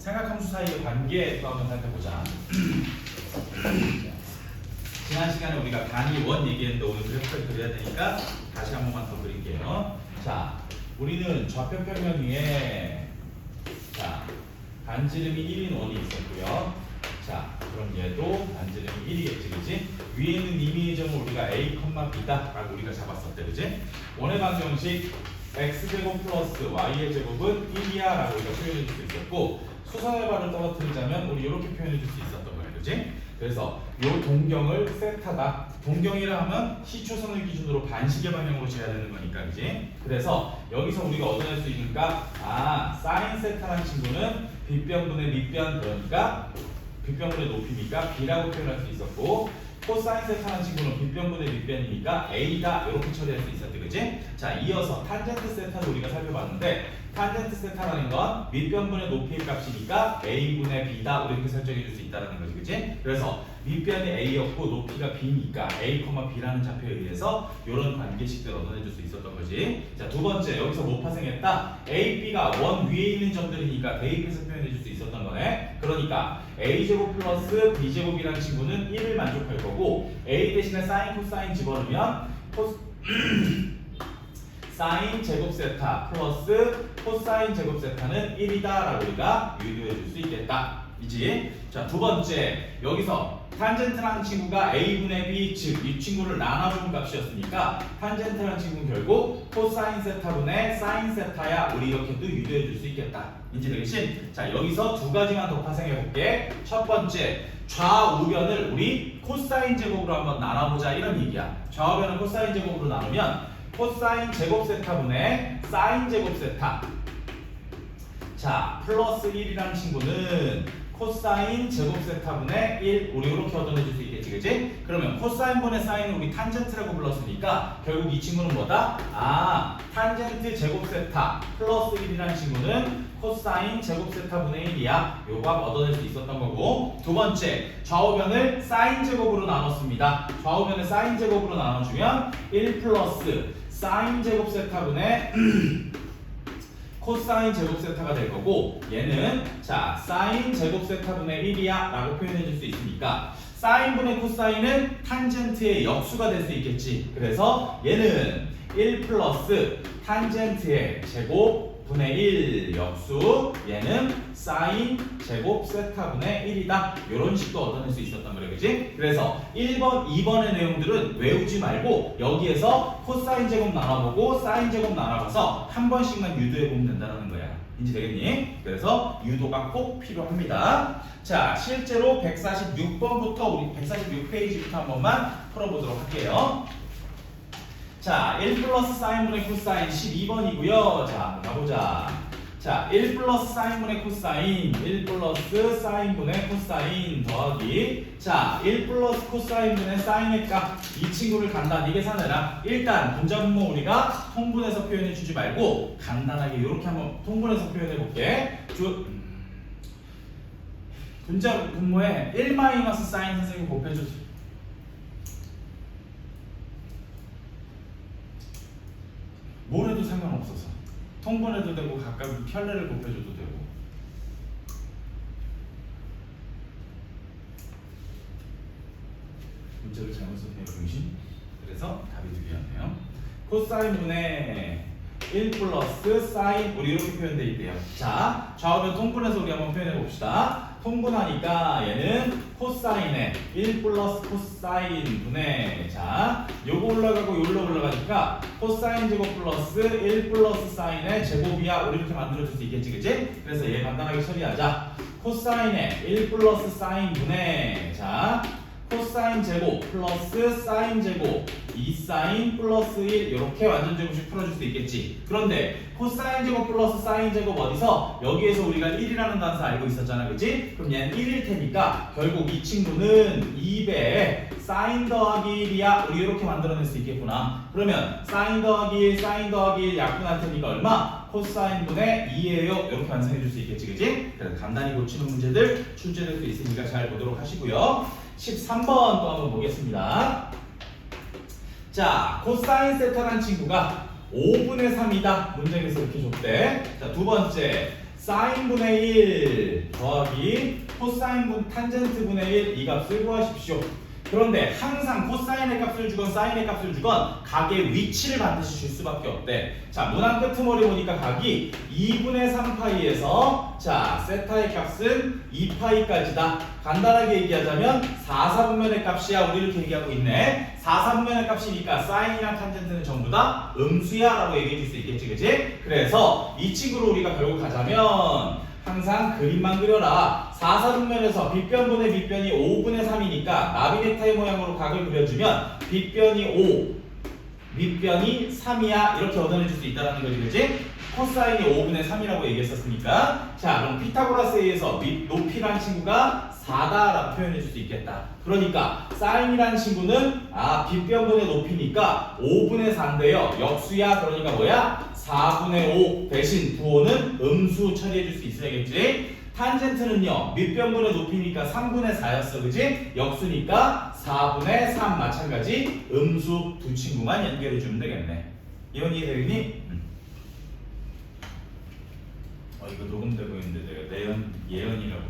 삼각함수 사이의 관계 또 한번 살펴보자. 지난 시간에 우리가 간이 원 얘기했는데 오늘 그래프를 그려야 되니까 다시 한 번만 더 그릴게요. 자, 우리는 좌표 평면 위에 자 반지름이 1인 원이 있었고요. 자, 그럼 얘도 반지름이 1이겠지, 그지? 위에 있는 이미의 점을 우리가 a, b다 라고 우리가 잡았었대, 그지? 원의 방정식 x제곱 플러스 y의 제곱은 1이야 라고 우리가 표현해 줄 수 있었고, 수선의 발을 떨어뜨리자면 우리 이렇게 표현해 줄 수 있었던 거예요, 그지? 그래서 요 동경을 세타다. 동경이라 하면 시초선을 기준으로 반시계 방향으로 재야 되는 거니까, 그지? 그래서 여기서 우리가 얻어낼 수 있는 값, 사인 세타라는 친구는 빗변분의 밑변, 그러니까 빗변분의 높이니까 b라고 표현할 수 있었고, 코사인 세타라는 친구는 빗변분의 밑변이니까 a다 이렇게 처리할 수 있었대, 그지? 자, 이어서 탄젠트 세타도 우리가 살펴봤는데, 탄젠트 세타라는 건 밑변분의 높이의 값이니까 a분의 b다 이렇게 설정해 줄 수 있다는 거지, 그지? 그래서 밑변이 a였고 높이가 b니까 a, b라는 좌표에 의해서 이런 관계식들을 얻어내 줄 수 있었던 거지. 자, 두 번째, 여기서 뭐 파생했다? a, b가 원 위에 있는 점들이니까 대입해서 표현해 줄 수 있었던 거네. 그러니까 a제곱 플러스 b제곱이라는 친구는 1을 만족할 거고, a 대신에 사인 코사인 집어넣으면 사인 제곱 세타 플러스 코사인 제곱 세타는 1이다 라고 우리가 유도해 줄 수 있겠다, 이지? 자, 두 번째, 여기서 탄젠트라는 친구가 a분의 b, 즉 이 친구를 나눠주는 값이었으니까 탄젠트라는 친구는 결국 코사인 세타분의 사인 세타야, 우리 이렇게도 유도해 줄 수 있겠다, 이지 되겠지? 자, 여기서 두 가지만 더 파생해 볼게. 첫 번째, 좌우변을 우리 코사인 제곱으로 한번 나눠보자 이런 얘기야. 좌우변을 코사인 제곱으로 나누면 코사인 제곱 세타분의 사인 제곱 세타, 자 플러스 1이라는 친구는 코사인 제곱 세타분의 1, 우리 이렇게 얻어내줄 수 있겠지, 그지? 그러면 코사인분의 사인은 우리 탄젠트라고 불렀으니까 결국 이 친구는 뭐다? 탄젠트 제곱 세타 플러스 1이라는 친구는 코사인 제곱 세타분의 1이야. 요거 얻어낼 수 있었던 거고, 두 번째, 좌우변을 사인 제곱으로 나눴습니다. 좌우변을 사인 제곱으로 나눠주면 1 플러스 사인 제곱 세타분의 코사인 제곱 세타가 될 거고, 얘는 자 사인 제곱 세타분의 1이야 라고 표현해 줄 수 있으니까 사인분의 코사인은 탄젠트의 역수가 될 수 있겠지. 그래서 얘는 1 플러스 탄젠트의 제곱 분의 1 역수, 얘는 사인 제곱 세타분의 1이다. 이런 식도 얻어낼 수 있었단 말이야, 그지? 그래서 1번, 2번의 내용들은 외우지 말고 여기에서 코사인 제곱 나눠보고 사인 제곱 나눠봐서 한 번씩만 유도해보면 된다는 거야. 인지 되겠니? 그래서 유도가 꼭 필요합니다. 자, 실제로 146번부터 우리 146페이지부터 한 번만 풀어보도록 할게요. 자, 1 플러스 사인분의 코사인 12번이고요. 자, 가보자. 자, 1 플러스 사인분의 코사인, 1 플러스 사인분의 코사인 더하기, 자, 1 플러스 코사인분의 사인의 값, 이 친구를 간단히 계산해라. 일단 분자 분모 우리가 통분해서 표현해 주지 말고 간단하게 이렇게 한번 통분해서 표현해 볼게. 분자 분모에 1 마이너스 사인 선생님 곱해주세요. 뭘 해도 상관없어서 통분해도 되고 가끔 편례를 곱해줘도 되고. 문제를 잘못 썼네요, 병신. 그래서 답이 두 개였네요. 코사인분의 1 플러스 사인, 우리 이렇게 표현되어 있대요. 자, 좌우변 통분해서 우리 한번 표현해 봅시다. 통분하니까 얘는 코사인의 1 플러스 코사인 분의, 자 요거 올라가고 요로 올라가니까 코사인 제곱 플러스 1 플러스 사인의 제곱이야, 우리 이렇게 만들어줄 수 있겠지, 그치? 그래서 얘 간단하게 처리하자. 코사인의 1 플러스 사인 분의, 자 코사인 제곱 플러스 사인 제곱 2사인 플러스 1, 이렇게 완전 제곱식 풀어줄 수 있겠지. 그런데 코사인 제곱 플러스 사인 제곱 어디서? 여기에서 우리가 1이라는 단서 알고 있었잖아, 그치? 그럼 얘는 1일 테니까 결국 이 친구는 2배에 사인 더하기 1이야, 우리 이렇게 만들어낼 수 있겠구나. 그러면 사인 더하기 1, 사인 더하기 1 약분할 테니까 얼마? 코사인분의 2예요. 이렇게 완성해 줄 수 있겠지, 그치? 그래서 간단히 고치는 문제들 출제될 수 있으니까 잘 보도록 하시고요. 13번 또 한번 보겠습니다. 자, 코사인 세타라는 친구가 5분의 3이다. 문장에서 이렇게 줬대. 자, 두 번째, 사인분의 1 더하기 탄젠트분의 1 이 값을 구하십시오. 그런데 항상 코사인의 값을 주건 사인의 값을 주건 각의 위치를 반드시 줄 수밖에 없대. 자, 문항 끄트머리 보니까 각이 2분의 3파이에서 자, 세타의 값은 2파이까지다. 간단하게 얘기하자면 4, 4분면의 값이야. 우리 이렇게 얘기하고 있네. 4, 4분면의 값이니까 사인이랑 탄젠트는 전부 다 음수야 라고 얘기해 줄 수 있겠지, 그치? 그래서 이 친구를 우리가 결국 가자면 항상 그림만 그려라. 4, 4분면에서 빗변분의 빗변이 5분의 3이니까 나비넥타이 모양으로 각을 그려주면 빗변이 5, 밑변이 3이야. 이렇게 얻어내줄 수 있다는 거지, 그치? 코사인이 5분의 3이라고 얘기했었으니까 자, 그럼 피타고라스에 의해서 높이라는 친구가 4다라고 표현해줄 수 있겠다. 그러니까 사인이라는 친구는 빗변분의 높이니까 5분의 4인데요. 역수야. 그러니까 뭐야? 4분의 5 대신 부호는 음수 처리해줄 수 있어야겠지. 탄젠트는요, 밑변분의 높이니까 3분의 4였어, 그지? 역수니까 4분의 3 마찬가지 음수 두 친구만 연결해주면 되겠네. 이건 이해되니? 이거 녹음되고 있는데 내가 예원이라고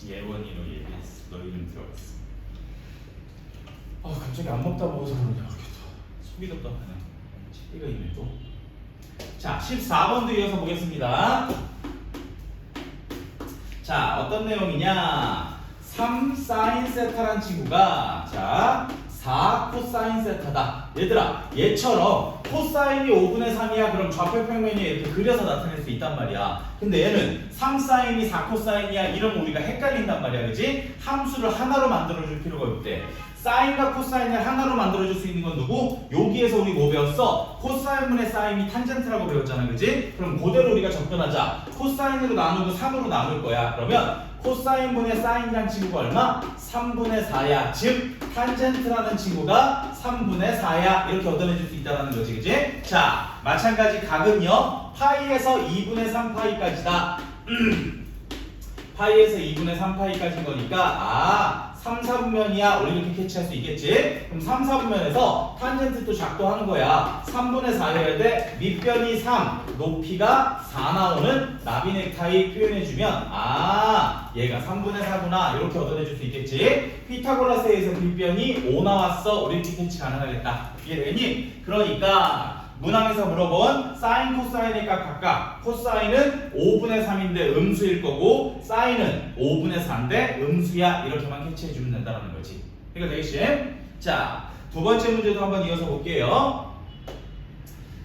얘기했어. 너 이름 들어봤어. 갑자기 안 먹다 먹어서 그런지 모르겠다. 속이 답답하네. 이거 있네 또. 자, 14번도 이어서 보겠습니다. 자, 어떤 내용이냐? 3 사인 세타란 친구가 자 4 코사인 세타다. 얘들아, 얘처럼 코사인이 5분의 3이야. 그럼 좌표 평면이 이렇게 그려서 나타낼 수 있단 말이야. 근데 얘는 3 사인이 4 코사인이야. 이러면 우리가 헷갈린단 말이야, 그지? 함수를 하나로 만들어줄 필요가 없대. 사인과 코사인을 하나로 만들어줄 수 있는 건 누구? 여기에서 우리 뭐 배웠어? 코사인분의 사인이 탄젠트라고 배웠잖아, 그지? 그럼 그대로 우리가 접근하자. 코사인으로 나누고 3으로 나눌 거야. 그러면 코사인분의 사인이라는 친구가 얼마? 3분의 4야. 즉 탄젠트라는 친구가 3분의 4야. 이렇게 얻어내줄 수 있다는 거지, 그지? 자, 마찬가지 각은요, 파이에서 2분의 3파이까지다. 파이에서 2분의 3파이까지인 거니까 3, 4분면이야. 우리 이렇게 캐치할 수 있겠지? 그럼 3, 4분면에서 탄젠트 또 작도하는 거야. 3분의 4여야 돼. 밑변이 3, 높이가 4 나오는 나비넥타이 표현해주면 얘가 3분의 4구나. 이렇게 얻어내줄 수 있겠지? 피타고라스에 의해서 밑변이 5 나왔어. 우리 이렇게 캐치 가능하겠다. 이해되니? 그러니까 문항에서 물어본 사인 코사인의 값 각각 코사인은 5분의 3인데 음수일 거고 사인은 5분의 4인데 음수야. 이렇게만 캐치해주면 된다는 거지. 이거 되겠지? 자, 두 번째 문제도 한번 이어서 볼게요.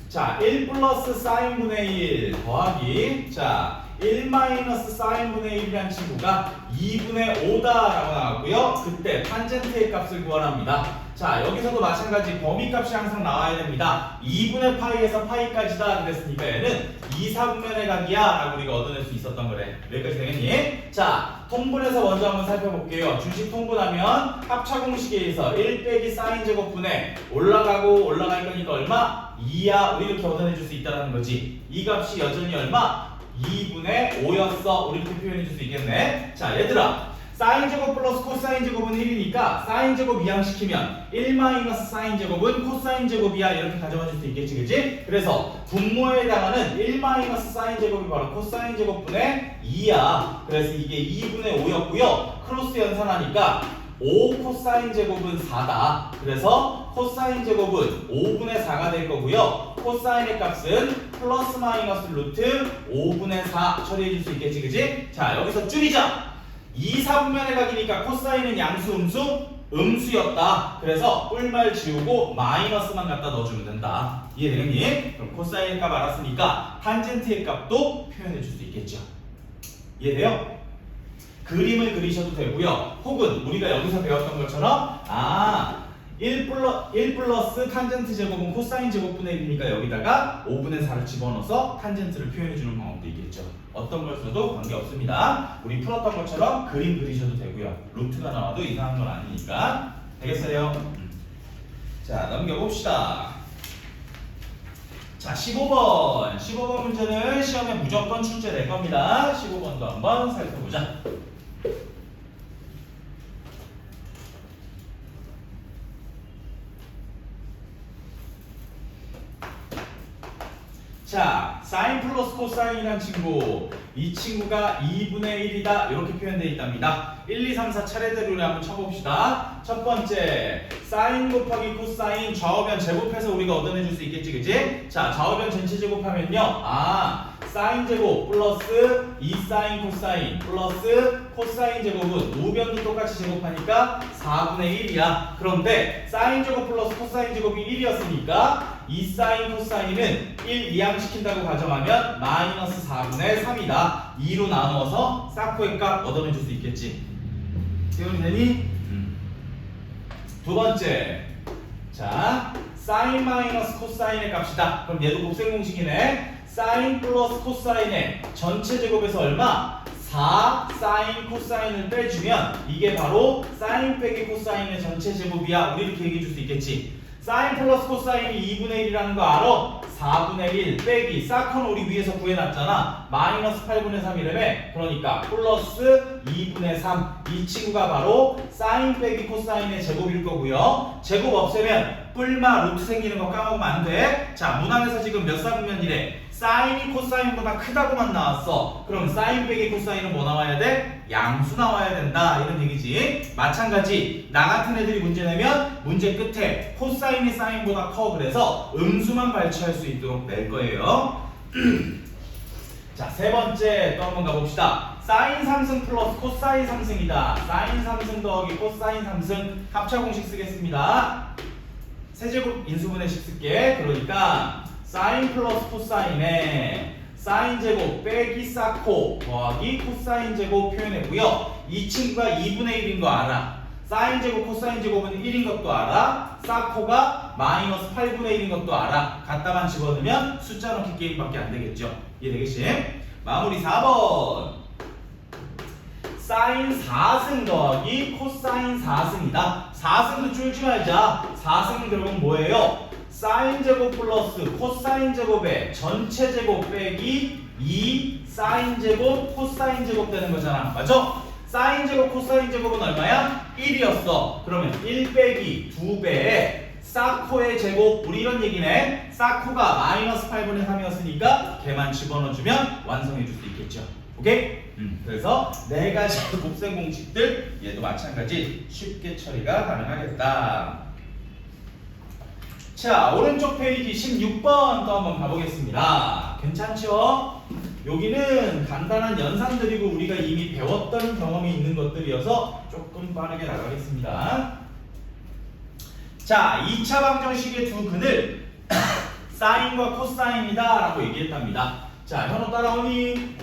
자, 1 플러스 사인분의 1 더하기 자 1 마이너스 사인분의 1이라는 친구가 2분의 5다라고 나왔고요. 그때 탄젠트의 값을 구하랍니다. 자, 여기서도 마찬가지 범위값이 항상 나와야 됩니다. 2분의 파이에서 파이까지다 그랬으니까 얘는 2, 4분면의 각이야 라고 우리가 얻어낼 수 있었던 거래. 여기까지 되겠니? 자, 통분해서 먼저 한번 살펴볼게요. 주식 통분하면 합차 공식에 의해서 1 빼기 사인 제곱분의 올라가고 올라갈 거니까 얼마? 2야. 우리 이렇게 얻어내줄 수 있다는 거지. 이 값이 여전히 얼마? 2분의 5였어. 우리 이렇게 표현해 줄 수 있겠네. 자, 얘들아, 사인 제곱 플러스 코사인 제곱은 1이니까 사인 제곱 이항시키면 1 마이너스 사인 제곱은 코사인 제곱이야. 이렇게 가져가 줄 수 있겠지, 그치? 그래서 분모에 해당하는 1 마이너스 사인 제곱이 바로 코사인 제곱분의 2야. 그래서 이게 2분의 5였고요. 크로스 연산하니까 5 코사인 제곱은 4다. 그래서 코사인 제곱은 5분의 4가 될 거고요. 코사인의 값은 플러스 마이너스 루트 5분의 4 처리해 줄 수 있겠지, 그지? 자, 여기서 줄이자. 2, 4분면의 각이니까 코사인은 양수, 음수였다. 그래서 뿔말 지우고 마이너스만 갖다 넣어주면 된다. 이해되겠니? 그럼 코사인의 값 알았으니까 탄젠트의 값도 표현해 줄 수 있겠죠. 이해돼요? 그림을 그리셔도 되고요. 혹은 우리가 여기서 배웠던 것처럼 1 플러스 탄젠트 제곱은 코사인 제곱분의 1이니까 여기다가 5분의 4를 집어넣어서 탄젠트를 표현해주는 방법도 있겠죠. 어떤 걸 써도 관계없습니다. 우리 풀었던 것처럼 그림 그리셔도 되고요. 루트가 나와도 이상한 건 아니니까. 되겠어요? 자, 넘겨봅시다. 자, 15번 문제는 시험에 무조건 출제될 겁니다. 15번도 한번 살펴보자. 자, 사인 플러스 코사인이란 친구, 이 친구가 2분의 1이다 이렇게 표현되어 있답니다. 1, 2, 3, 4 차례대로 한번 쳐봅시다. 첫 번째, 사인 곱하기 코사인 좌우변 제곱해서 우리가 얻어내줄 수 있겠지, 그지? 자, 좌우변 전체 제곱하면요, 사인 제곱 플러스 2사인 코사인 플러스 코사인 제곱은 우변도 똑같이 제곱하니까 4분의 1이야. 그런데 사인 제곱 플러스 코사인 제곱이 1이었으니까 2사인 코사인은 1 이항시킨다고 가정하면 마이너스 4분의 3이다. 2로 나누어서 사코의 값 얻어내줄 수 있겠지. 기억이 되니? 두 번째, 자, 사인 마이너스 코사인의 값이다. 그럼 얘도 곱셈 공식이네. 사인 플러스 코사인의 전체 제곱에서 얼마? 4 사인 코사인을 빼주면 이게 바로 사인 빼기 코사인의 전체 제곱이야. 우리 이렇게 얘기해 줄 수 있겠지. 사인 플러스 코사인이 2분의 1이라는 거 알아? 4분의 1 빼기 사커는 우리 위에서 구해놨잖아. 마이너스 8분의 3이라며. 그러니까 플러스 2분의 3. 이 친구가 바로 사인 빼기 코사인의 제곱일 거고요. 제곱 없애면 뿔마 루트 생기는 거 까먹으면 안 돼. 자, 문항에서 지금 몇 사분면이래? 사인이 코사인보다 크다고만 나왔어. 그럼 사인 빼기 코사인은 뭐 나와야 돼? 양수 나와야 된다. 이런 얘기지. 마찬가지 나 같은 애들이 문제 내면 문제 끝에 코사인이 사인보다 커. 그래서 음수만 발췌할 수 있도록 낼 거예요. 자, 세 번째 또 한번 가봅시다. 사인 3승 플러스 코사인 3승이다. 사인 3승 더하기 코사인 3승 합차 공식 쓰겠습니다. 세제곱 인수분해식 쓸게. 그러니까 사인 플러스 코사인에 사인 제곱 빼기 사코 더하기 코사인 제곱 표현했고요. 이 친구가 2분의 1인 거 알아. 사인 제곱 코사인 제곱은 1인 것도 알아. 사코가 마이너스 8분의 1인 것도 알아. 갖다만 집어넣으면 숫자 넣기 게임밖에 안 되겠죠. 이해되겠지? 마무리 4번. 사인 4승 더하기 코사인 4승이다. 4승도 쫄지 말자. 4승은 결국은 뭐예요? 사인 제곱 플러스 코사인 제곱의 전체 제곱 빼기 2 사인 제곱 코사인 제곱 되는 거잖아. 맞죠? 사인 제곱 코사인 제곱은 얼마야? 1이었어. 그러면 1 빼기 2배에 사코의 제곱, 우리 이런 얘기네. 사코가 마이너스 8분의 3이었으니까 걔만 집어넣어주면 완성해 줄 수 있겠죠. 오케이? 그래서 네 가지 곱셈 공식들 얘도 마찬가지 쉽게 처리가 가능하겠다. 자, 오른쪽 페이지 16번 또 한번 가보겠습니다. 괜찮죠? 여기는 간단한 연산들이고 우리가 이미 배웠던 경험이 있는 것들이어서 조금 빠르게 나가겠습니다. 자, 2차 방정식의 두 근을 사인과 코사인이다 라고 얘기했답니다. 자, 현호 따라오니?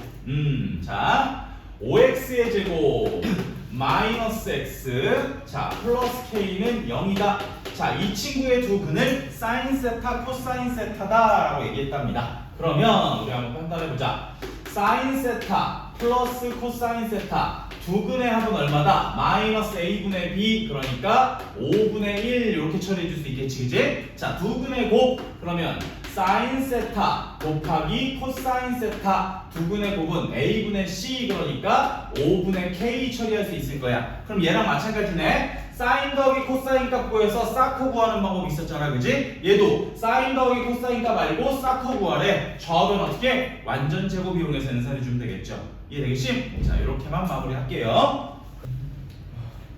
자, 5x의 제곱 마이너스 x 자 플러스 k는 0이다. 자, 이 친구의 두 근을 사인 세타 코사인 세타다 라고 얘기했답니다. 그러면 우리 한번 판단해보자. 사인 세타 플러스 코사인 세타 두 근의 합은 얼마다? 마이너스 a분의 b 그러니까 5분의 1 이렇게 처리해 줄 수 있겠지, 그지? 자, 두 근의 곱 그러면 사인 세타 곱하기 코사인 세타 두 근의 곱은 a분의 c 그러니까 5분의 k 처리할 수 있을 거야. 그럼 얘랑 마찬가지네. 사인 더하기 코사인 값 구해서 사코 구하는 방법이 있었잖아, 그지? 얘도 사인 더하기 코사인 값 알고 사코 구하래. 저하면 어떻게? 완전 제곱 이용해서 연산해주면 되겠죠. 이해되겠지? 자, 이렇게만 마무리할게요.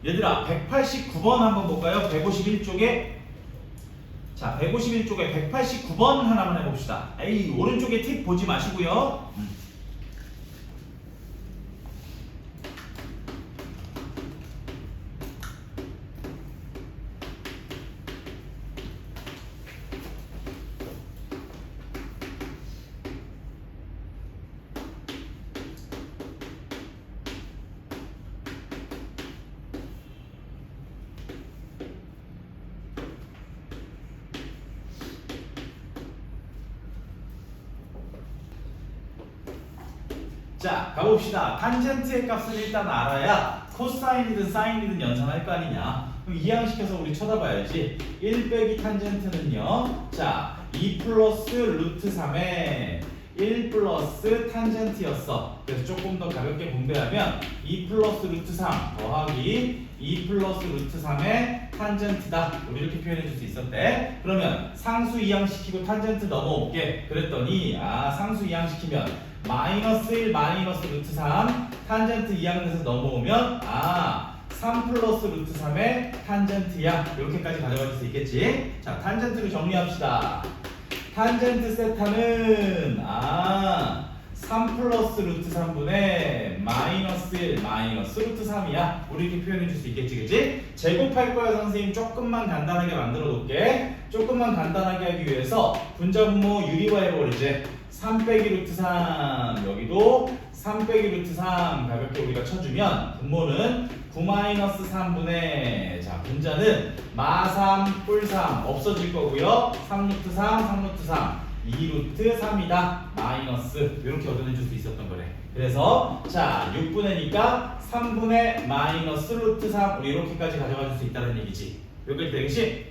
얘들아, 189번 한번 볼까요? 151쪽에 자, 151쪽에 189번 하나만 해봅시다. 에이, 오른쪽에 팁 보지 마시고요. 자, 가봅시다. 탄젠트의 값을 일단 알아야 코사인이든 사인이든 연산할 거 아니냐. 그럼 이항시켜서 우리 쳐다봐야지. 1 빼기 탄젠트는요. 자, 2 플러스 루트 3에 1 플러스 탄젠트였어. 그래서 조금 더 가볍게 분배하면 2 플러스 루트 3 더하기 2 플러스 루트 3의 탄젠트다. 우리 이렇게 표현해 줄 수 있었대. 그러면 상수 이항시키고 탄젠트 넘어올게. 그랬더니 상수 이항시키면 마이너스 1 마이너스 루트 3 탄젠트 이항돼서 넘어오면 3 플러스 루트 3의 탄젠트야. 이렇게까지 가져갈 수 있겠지. 자, 탄젠트를 정리합시다. 탄젠트 세타는 3 플러스 루트 3분의 마이너스 1 마이너스 루트 3이야. 우리 이렇게 표현해 줄 수 있겠지, 그치? 제곱할 거야, 선생님. 조금만 간단하게 만들어 놓을게. 조금만 간단하게 하기 위해서 분자분모 유리화 해버리지. 3 빼기 루트 3 여기도 3 빼기 루트 3 가볍게 우리가 쳐주면 분모는 9 마이너스 3분의 분자는 마3 뿔3 없어질 거고요. 3 루트 3 3 루트 3 2 루트 3이다. 마이너스 이렇게 얻어내줄 수 있었던 거래. 그래서 6분의 2가 3분의 마이너스 루트 3 우리 이렇게까지 가져가 줄 수 있다는 얘기지. 여기까지 되겠지?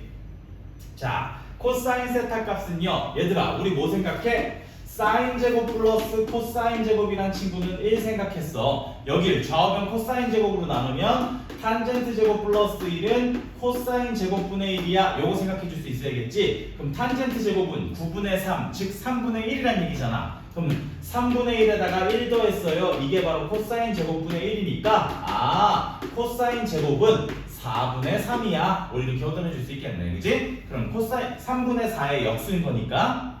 자, 코사인 세타 값은요. 얘들아 우리 뭐 생각해? 사인 제곱 플러스 코사인 제곱이란 친구는 1 생각했어. 여기를 좌우변 코사인 제곱으로 나누면 탄젠트 제곱 플러스 1은 코사인 제곱분의 1이야. 요거 생각해 줄 수 있어야겠지. 그럼 탄젠트 제곱은 9분의 3, 즉 3분의 1이란 얘기잖아. 그럼 3분의 1에다가 1 더했어요. 이게 바로 코사인 제곱분의 1이니까 코사인 제곱은 4분의 3이야. 우리 이렇게 얻어내 줄 수 있겠네. 그지? 그럼 코사인 3분의 4의 역수인 거니까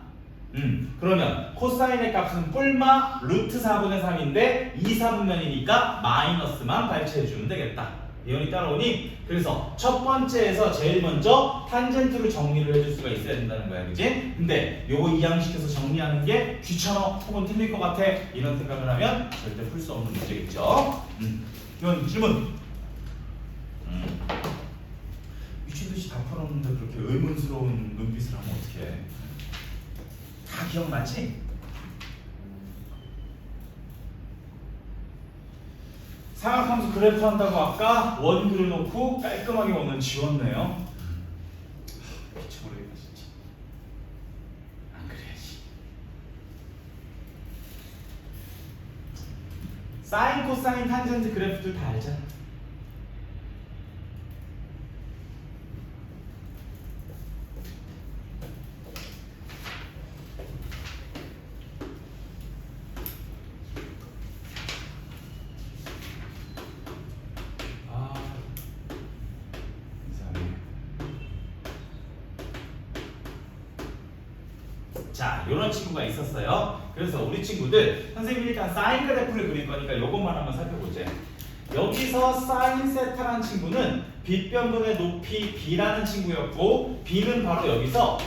그러면 코사인의 값은 뿔마 루트 4분의 3인데 2, 4분면이니까 마이너스만 발췌해주면 되겠다. 예언이 따라오니? 그래서 첫 번째에서 제일 먼저 탄젠트로 정리를 해줄 수가 있어야 된다는 거야. 그치? 근데 요거 이항시켜서 정리하는 게 귀찮아 혹은 틀릴 것 같아 이런 생각을 하면 절대 풀 수 없는 문제겠죠. 이건 질문. 미친듯이 다 풀었는데 그렇게 의문스러운 눈빛을 하면 어떡해. 다 기억나지? 삼각함수 그래프 한다고 아까 원 그려놓고 깔끔하게 원은 지웠네요. 미쳐버리겠다 진짜. 안 그래야지. 사인, 코사인, 탄젠트 그래프들 다 알잖아. 자, 이런 친구가 있었어요. 그래서 우리 친구들 선생님이 일단 사인 그래프를 그릴 거니까 이것만 한번 살펴보자. 여기서 사인 세타라는 친구는 빗변분의 높이 b라는 친구였고 b는 바로 여기서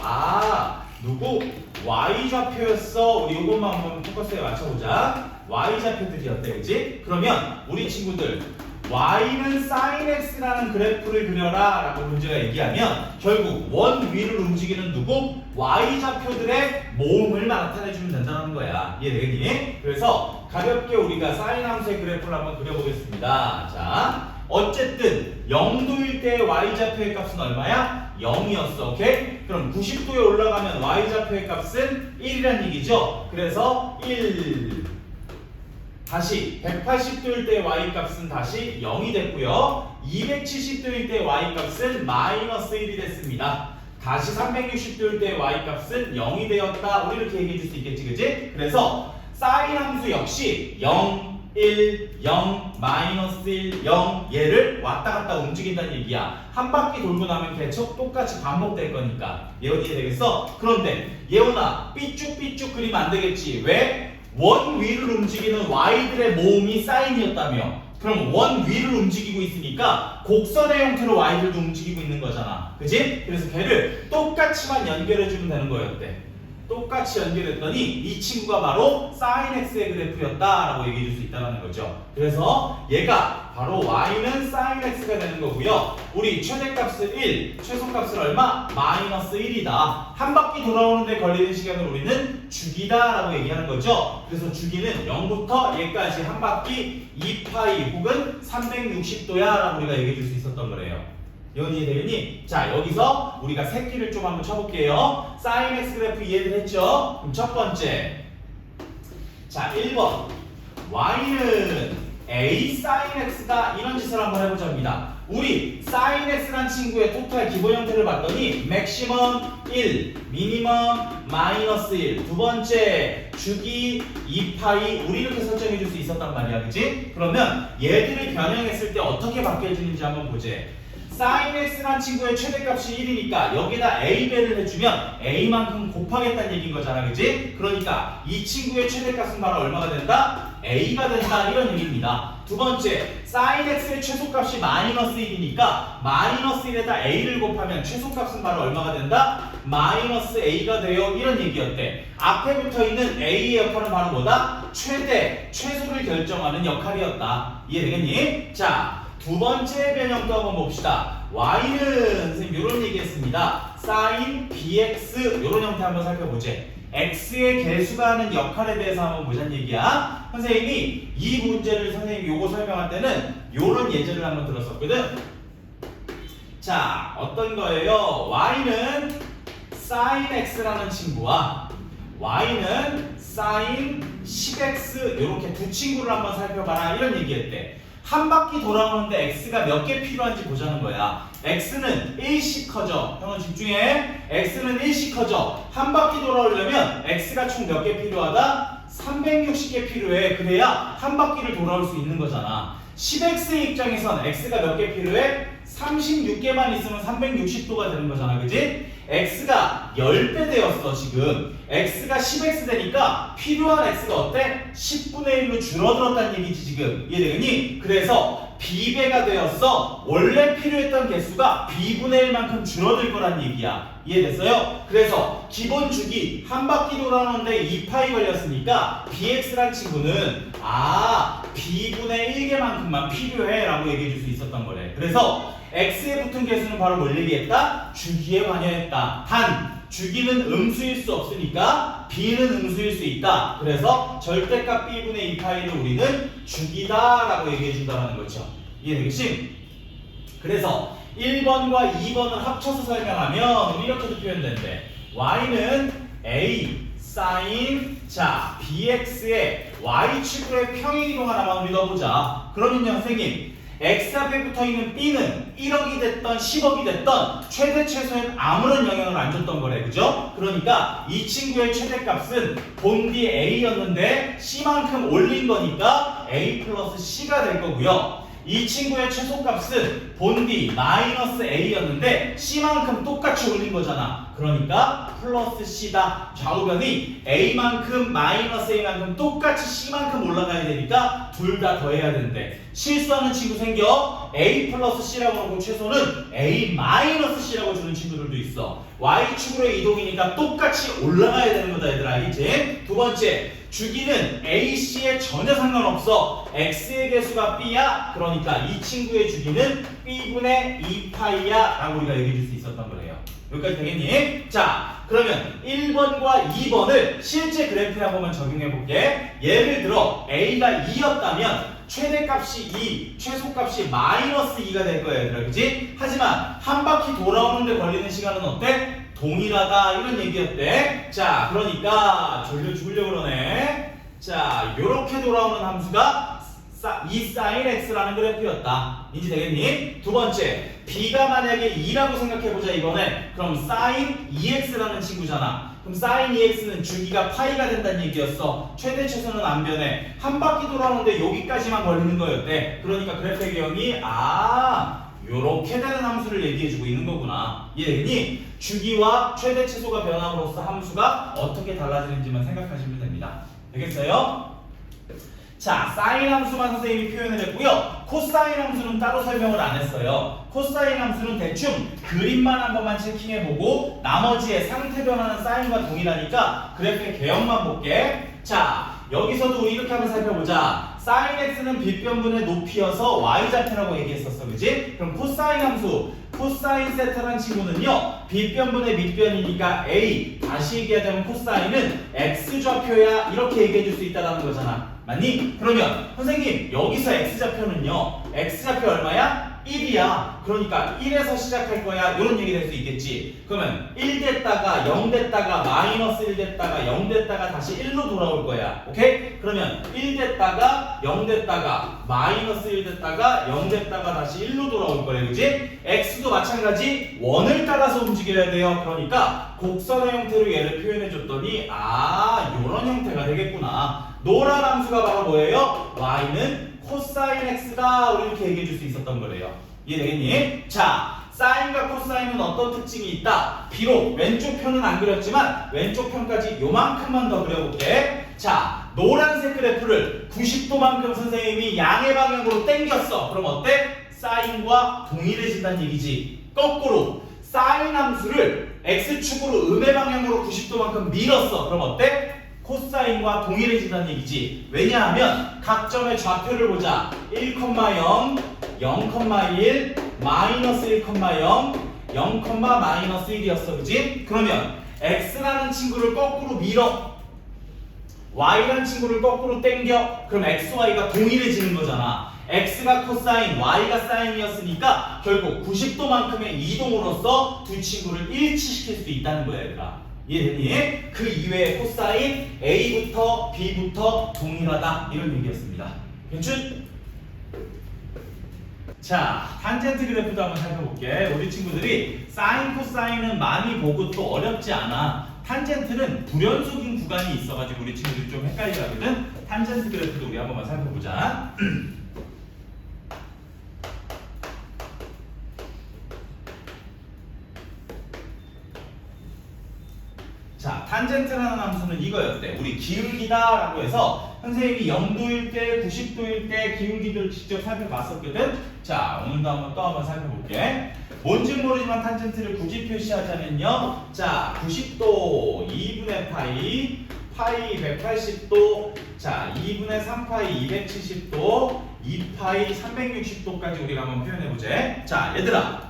누구? y좌표였어. 우리 이것만 한번 포커스에 맞춰보자. y좌표들이었대, 그치? 그러면 우리 친구들 y는 sin x라는 그래프를 그려라 라고 문제가 얘기하면 결국 원 위를 움직이는 누구? y좌표들의 모음을 나타내주면 된다는 거야. 이해되겠니? 그래서 가볍게 우리가 sin 함수의 그래프를 한번 그려보겠습니다. 자, 어쨌든 0도일 때 y좌표의 값은 얼마야? 0이었어. 오케이? 그럼 90도에 올라가면 y좌표의 값은 1이란 얘기죠. 그래서 1 다시 180도일 때 y값은 다시 0이 됐고요. 270도일 때 y값은 마이너스 1이 됐습니다. 다시 360도일 때 y값은 0이 되었다. 우리 이렇게 얘기해 줄 수 있겠지, 그치? 그래서 사인 함수 역시 0, 1, 0, 마이너스 1, 0 얘를 왔다 갔다 움직인다는 얘기야. 한 바퀴 돌고 나면 계속 똑같이 반복될 거니까. 예언이 되겠어? 그런데 예언아 삐쭉삐쭉 그리면 안 되겠지. 왜? 원 위를 움직이는 y들의 모음이 사인이었다며. 그럼 원 위를 움직이고 있으니까 곡선의 형태로 y들도 움직이고 있는 거잖아. 그치? 그래서 걔를 똑같이만 연결해주면 되는 거였대. 똑같이 연결했더니 이 친구가 바로 sin x의 그래프였다라고 얘기해 줄 수 있다는 거죠. 그래서 얘가 바로 y는 sin x가 되는 거고요. 우리 최대값은 1, 최소값은 얼마? 마이너스 1이다. 한 바퀴 돌아오는데 걸리는 시간을 우리는 주기다라고 얘기하는 거죠. 그래서 주기는 0부터 얘까지 한 바퀴 2파이 혹은 360도야 라고 우리가 얘기해 줄 수 있었던 거래요. 이해이 되겠니? 자, 여기서 우리가 새끼를 좀 한번 쳐볼게요. sin x 그래프 이해를 했죠? 그럼 첫 번째 자, 1번. y는 a sin x다. 이런 짓을 한번 해보자입니다. 우리 sin x란 친구의 토탈 기본 형태를 봤더니 맥시멈 1, 미니멈 마이너스 1, 두 번째 주기 2파이 우리 이렇게 설정해 줄 수 있었단 말이야. 그치? 그러면 얘들을 변형했을 때 어떻게 바뀌어지는지 한번 보제. sin x란 친구의 최대값이 1이니까 여기다 a배를 해주면 a만큼 곱하겠다는 얘기인 거잖아. 그치? 그러니까 이 친구의 최대값은 바로 얼마가 된다? a가 된다. 이런 얘기입니다. 두 번째, sin x의 최소값이 마이너스 1이니까 마이너스 1에다 a를 곱하면 최소값은 바로 얼마가 된다? 마이너스 a가 돼요. 이런 얘기였대. 앞에 붙어 있는 a의 역할은 바로 뭐다? 최소를 결정하는 역할이었다. 이해되겠니? 자, 두 번째 변형도 한번 봅시다. y는 선생님 이런 얘기했습니다. sin bx 이런 형태 한번 살펴보지. x의 개수가 하는 역할에 대해서 한번 보자는 얘기야. 선생님이 이 문제를 선생님이 요거 설명할 때는 요런 예제를 한번 들었었거든. 자, 어떤 거예요? y는 sin x라는 친구와 y는 sin 10x 이렇게 두 친구를 한번 살펴봐라. 이런 얘기했대. 한 바퀴 돌아오는데 x가 몇 개 필요한지 보자는 거야. x는 1씩 커져. 형은 집중해. x는 1씩 커져. 한 바퀴 돌아오려면 x가 총 몇 개 필요하다? 360개 필요해. 그래야 한 바퀴를 돌아올 수 있는 거잖아. 10x의 입장에선 x가 몇 개 필요해? 36개만 있으면 360도가 되는 거잖아. 그지? x가 10배 되었어. 지금 x가 10x 되니까 필요한 x가 어때? 10분의 1로 줄어들었다는 얘기지. 지금 이해되니? 그래서 b배가 되었어. 원래 필요했던 개수가 b분의 1만큼 줄어들 거란 얘기야. 이해됐어요? 그래서 기본 주기 한 바퀴 돌아오는데 2파이 걸렸으니까 bx란 친구는 b분의 1개만큼만 필요해 라고 얘기해 줄 수 있었던 거래. 그래서 x에 붙은 개수는 바로 뭘 얘기했다? 주기에 관여했다. 단 주기는 음수일 수 없으니까 b는 음수일 수 있다. 그래서 절대값 b분의 2파이를 우리는 주기다 라고 얘기해 준다는 거죠. 이해되겠지? 그래서 1번과 2번을 합쳐서 설명하면 우리 이렇게도 표현된대. y는 a sin 자 bx의 y축으로의 평행이동 하나만 우리 넣어보자. 그러면요 선생님, x 앞에 붙어있는 b는 1억이 됐던 10억이 됐던 최대 최소엔 아무런 영향을 안 줬던 거래. 그죠? 그러니까 이 친구의 최대값은 본디 a였는데 c만큼 올린 거니까 a 플러스 c가 될 거고요. 이 친구의 최소값은 본디 마이너스 a였는데 c만큼 똑같이 올린 거잖아. 그러니까 플러스 c다. 좌우변이 a만큼 마이너스 a만큼 똑같이 c만큼 올라가야 되니까 둘 다 더해야 된대. 실수하는 친구 생겨. a 플러스 c라고 하고 최소는 a 마이너스 c라고 주는 친구들도 있어. y축으로의 이동이니까 똑같이 올라가야 되는 거다 얘들아. 알겠지? 두 번째, 주기는 AC에 전혀 상관없어. X의 개수가 B야. 그러니까 이 친구의 주기는 B분의 2파이야 라고 우리가 얘기해 줄 수 있었던 거예요. 여기까지 되겠니? 자, 그러면 1번과 2번을 실제 그래프에 한번 적용해 볼게. 예를 들어 A가 2였다면 최대값이 2, 최소값이 마이너스 2가 될 거야 얘들아. 그치? 하지만 한 바퀴 돌아오는데 걸리는 시간은 어때? 동일하다. 이런 얘기였대. 자, 그러니까 졸려 죽으려고 그러네. 자, 요렇게 돌아오는 함수가 이 sin x라는 그래프였다. 인지되겠니? 두 번째, b가 만약에 2라고 생각해보자 이번에. 그럼 sin 2x라는 친구잖아. 그럼 sin 2x는 주기가 파이가 된다는 얘기였어. 최대 최소는 안 변해. 한 바퀴 돌아오는데 여기까지만 걸리는 거였대. 그러니까 그래프의 개형이 요렇게 되는 함수를 얘기해주고 있는 거구나. 이해되니? 주기와 최대 최소가 변함으로써 함수가 어떻게 달라지는지만 생각하시면 됩니다. 되겠어요? 자, 사인 함수만 선생님이 표현을 했고요. 코사인 함수는 따로 설명을 안 했어요. 코사인 함수는 대충 그림만 한 번만 체킹해보고 나머지의 상태 변화는 사인과 동일하니까 그래프의 개형만 볼게. 자, 여기서도 우리 이렇게 한번 살펴보자. sin x는 빗변분의 높이여서 y좌표라고 얘기했었어. 그지? 그럼 코사인 함수 코사인 세타라는 친구는요, 빗변분의 밑변이니까 a, 다시 얘기하자면 코사인은 x좌표야 이렇게 얘기해 줄 수 있다는 거잖아. 맞니? 그러면 선생님 여기서 x좌표는요, x좌표 얼마야? 1이야. 그러니까 1에서 시작할 거야. 이런 얘기 될 수 있겠지. 그러면 1 됐다가 0 됐다가 마이너스 1 됐다가 0 됐다가 다시 1로 돌아올 거야. 오케이? 그러면 1 됐다가 0 됐다가 마이너스 1 됐다가 0 됐다가 다시 1로 돌아올 거야. 그지? x도 마찬가지 원을 따라서 움직여야 돼요. 그러니까 곡선의 형태로 얘를 표현해 줬더니 요런 형태가 되겠구나. 노란 함수가 바로 뭐예요? y는 코사인 x다. 우리 이렇게 얘기해 줄 수 있었던 거래요. 이해되겠니? 자, 사인과 코사인은 어떤 특징이 있다? 비록 왼쪽 편은 안 그렸지만 왼쪽 편까지 요만큼만 더 그려볼게. 자, 노란색 그래프를 90도만큼 선생님이 양의 방향으로 당겼어. 그럼 어때? 사인과 동일해진다는 얘기지. 거꾸로 사인 함수를 x축으로 음의 방향으로 90도만큼 밀었어. 그럼 어때? 코사인과 동일해진다는 얘기지. 왜냐하면 각 점의 좌표를 보자. 1,0, 0,1, 마이너스 1,0, 0, 마이너스 1이었어. 그지? 그러면 x라는 친구를 거꾸로 밀어. y라는 친구를 거꾸로 당겨. 그럼 x, y가 동일해지는 거잖아. x가 코사인, y가 사인이었으니까 결국 90도만큼의 이동으로써 두 친구를 일치시킬 수 있다는 거야, 얘들아. 이해되니? 그 이외의 코사인 A부터 B부터 동일하다. 이런 얘기였습니다. 괜찮? 자, 탄젠트 그래프도 한번 살펴볼게. 우리 친구들이 사인, 코사인은 많이 보고 또 어렵지 않아. 탄젠트는 불연속인 구간이 있어가지고 우리 친구들이 좀 헷갈려 하거든. 탄젠트 그래프도 우리 한번만 살펴보자. 자, 탄젠트라는 함수는 이거였대. 우리 기울기다라고 해서 선생님이 0도일 때, 90도일 때 기울기를 직접 살펴봤었거든. 자, 오늘도 한번 살펴볼게. 뭔지 모르지만 탄젠트를 굳이 표시하자면요. 자, 90도 2분의 파이, 파이 180도, 자, 2분의 3파이 270도, 2파이 360도까지 우리가 한번 표현해보자. 자, 얘들아.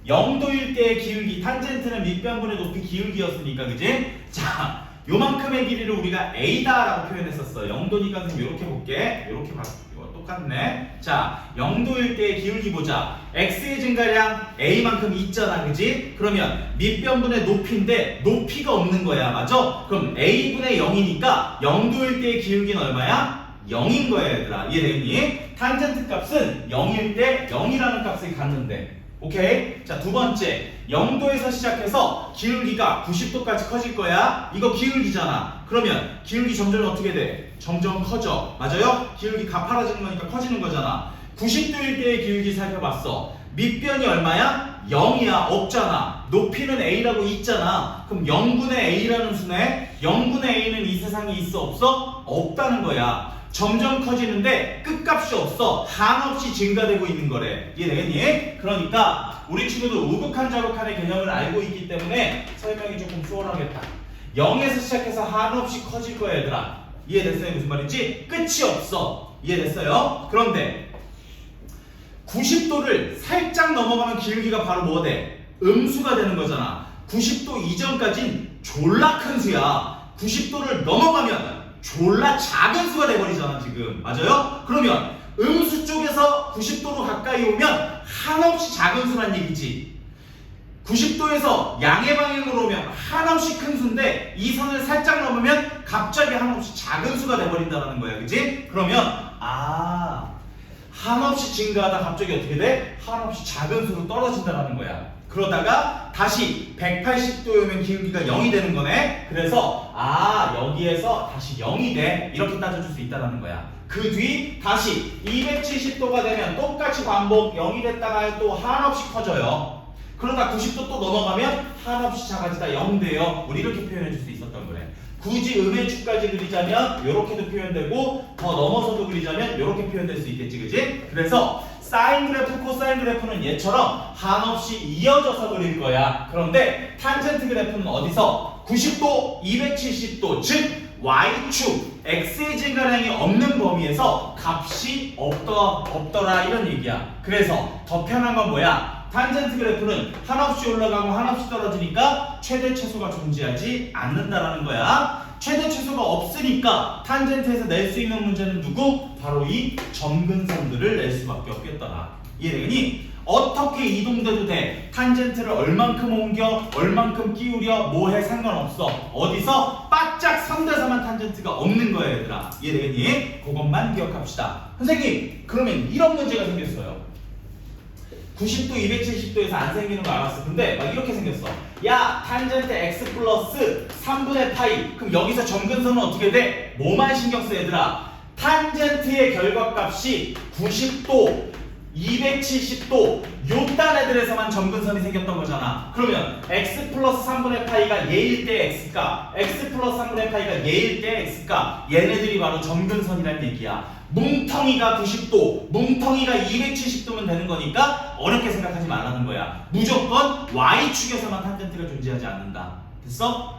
0도일 때의 기울기, 탄젠트는 밑변분의 높이 기울기였으니까, 그지? 자, 요만큼의 길이를 우리가 A다라고 표현했었어. 0도니까 그럼 이렇게 볼게. 이렇게 이거 똑같네. 자, 0도일 때의 기울기 보자. X의 증가량 A만큼 있잖아, 그지? 그러면 밑변분의 높이인데 높이가 없는 거야, 맞아? 그럼 A분의 0이니까 0도일 때의 기울기는 얼마야? 0인 거야, 얘들아. 이해되니? 탄젠트 값은 0일 때 0이라는 값을 갖는데. 오케이? 자, 두 번째 0도에서 시작해서 기울기가 90도까지 커질 거야. 이거 기울기잖아. 그러면 기울기 점점 어떻게 돼? 점점 커져. 맞아요? 기울기 가파라지는 거니까 커지는 거잖아. 90도일 때의 기울기 살펴봤어. 밑변이 얼마야? 0이야. 없잖아. 높이는 A라고 있잖아. 그럼 0분의 A라는 수네. 0분의 A는 이 세상에 있어? 없어? 없다는 거야. 점점 커지는데 끝값이 없어. 한없이 증가되고 있는 거래. 이해되겠니? 그러니까 우리 친구들 우극한 좌극한의 개념을 알고 있기 때문에 설명이 조금 수월하겠다. 0에서 시작해서 한없이 커질 거야, 얘들아. 이해됐어요? 무슨 말인지? 끝이 없어. 이해됐어요? 그런데 90도를 살짝 넘어가면 기울기가 바로 뭐 돼? 음수가 되는 거잖아. 90도 이전까진 졸라 큰 수야. 90도를 넘어가면 졸라 작은 수가 돼버리잖아, 지금. 맞아요? 그러면 음수 쪽에서 90도로 가까이 오면 한없이 작은 수란 얘기지. 90도에서 양의 방향으로 오면 한없이 큰 수인데 이 선을 살짝 넘으면 갑자기 한없이 작은 수가 돼버린다는 거야, 그지? 그러면 한없이 증가하다 갑자기 어떻게 돼? 한없이 작은 수로 떨어진다는 거야. 그러다가 다시 180도 오면 기울기가 0이 되는 거네. 그래서 여기에서 다시 0이 돼. 이렇게 따져줄 수 있다는 거야. 그 뒤 다시 270도가 되면 똑같이 반복 0이 됐다가 또 한없이 커져요. 그러다 90도 또 넘어가면 한없이 작아지다 0 돼요. 우리 이렇게 표현해 줄 수 있었던 거래. 굳이 음의 축까지 그리자면 이렇게도 표현되고 더 넘어서도 그리자면 이렇게 표현될 수 있겠지, 그지? 그래서 사인 그래프, 코사인 그래프는 얘처럼 한없이 이어져서 그릴 거야. 그런데 탄젠트 그래프는 어디서? 90도, 270도, 즉 y축, x의 증가량이 없는 범위에서 값이 없더라 이런 얘기야. 그래서 더 편한 건 뭐야? 탄젠트 그래프는 한없이 올라가고 한없이 떨어지니까 최대 최소가 존재하지 않는다라는 거야. 최대 최소가 없으니까 탄젠트에서 낼 수 있는 문제는 누구? 바로 이 점근선들을 낼 수밖에 없겠더라. 이해되니? 어떻게 이동돼도 돼. 탄젠트를 얼만큼 옮겨, 얼만큼 끼우려, 뭐해 상관없어. 어디서 바짝 선대서만 탄젠트가 없는 거야 얘들아. 이해되겠니? 그것만 기억합시다. 선생님 그러면 이런 문제가 생겼어요. 90도 270도에서 안 생기는 거 알았어. 근데 막 이렇게 생겼어. 야 탄젠트 x 플러스 3분의 파이. 그럼 여기서 점근선은 어떻게 돼? 뭐만 신경 써 얘들아? 탄젠트의 결과값이 90도 270도 요딴 애들에서만 점근선이 생겼던 거잖아. 그러면 x 플러스 3분의 파이가 얘일 때 x가, x 플러스 3분의 파이가 얘일 때 x가, 얘네들이 바로 점근선이란 얘기야. 뭉텅이가 90도, 뭉텅이가 270도면 되는 거니까 어렵게 생각하지 말라는 거야. 무조건 y축에서만 탄젠트가 존재하지 않는다. 됐어?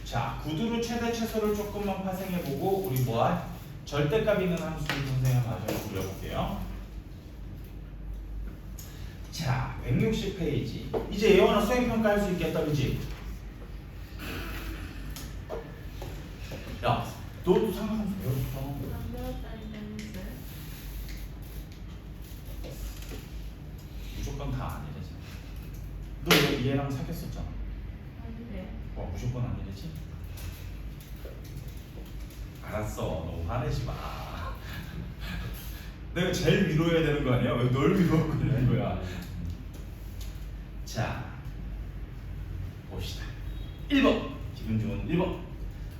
자, 구두로 최대 최소를 조금만 파생해보고 우리 뭐할? 절대값 있는 함수를 선생님 마저 그려볼게요. 자, 160페이지. 이제 예원아 수행평가 할 수 있겠다, 그지? 야, 너도 상관없어 배웠어. 안 배웠다니까. 무조건 다 아니래지. 너 얘랑 사귀었었잖아. 아니래. 무조건 아니래지? 알았어, 너무 화내지 마. 내가 제일 위로해야 되는 거 아니야? 왜 널 위로하고 있는 거야? 자, 봅시다. 1번. 기분 좋은 1번.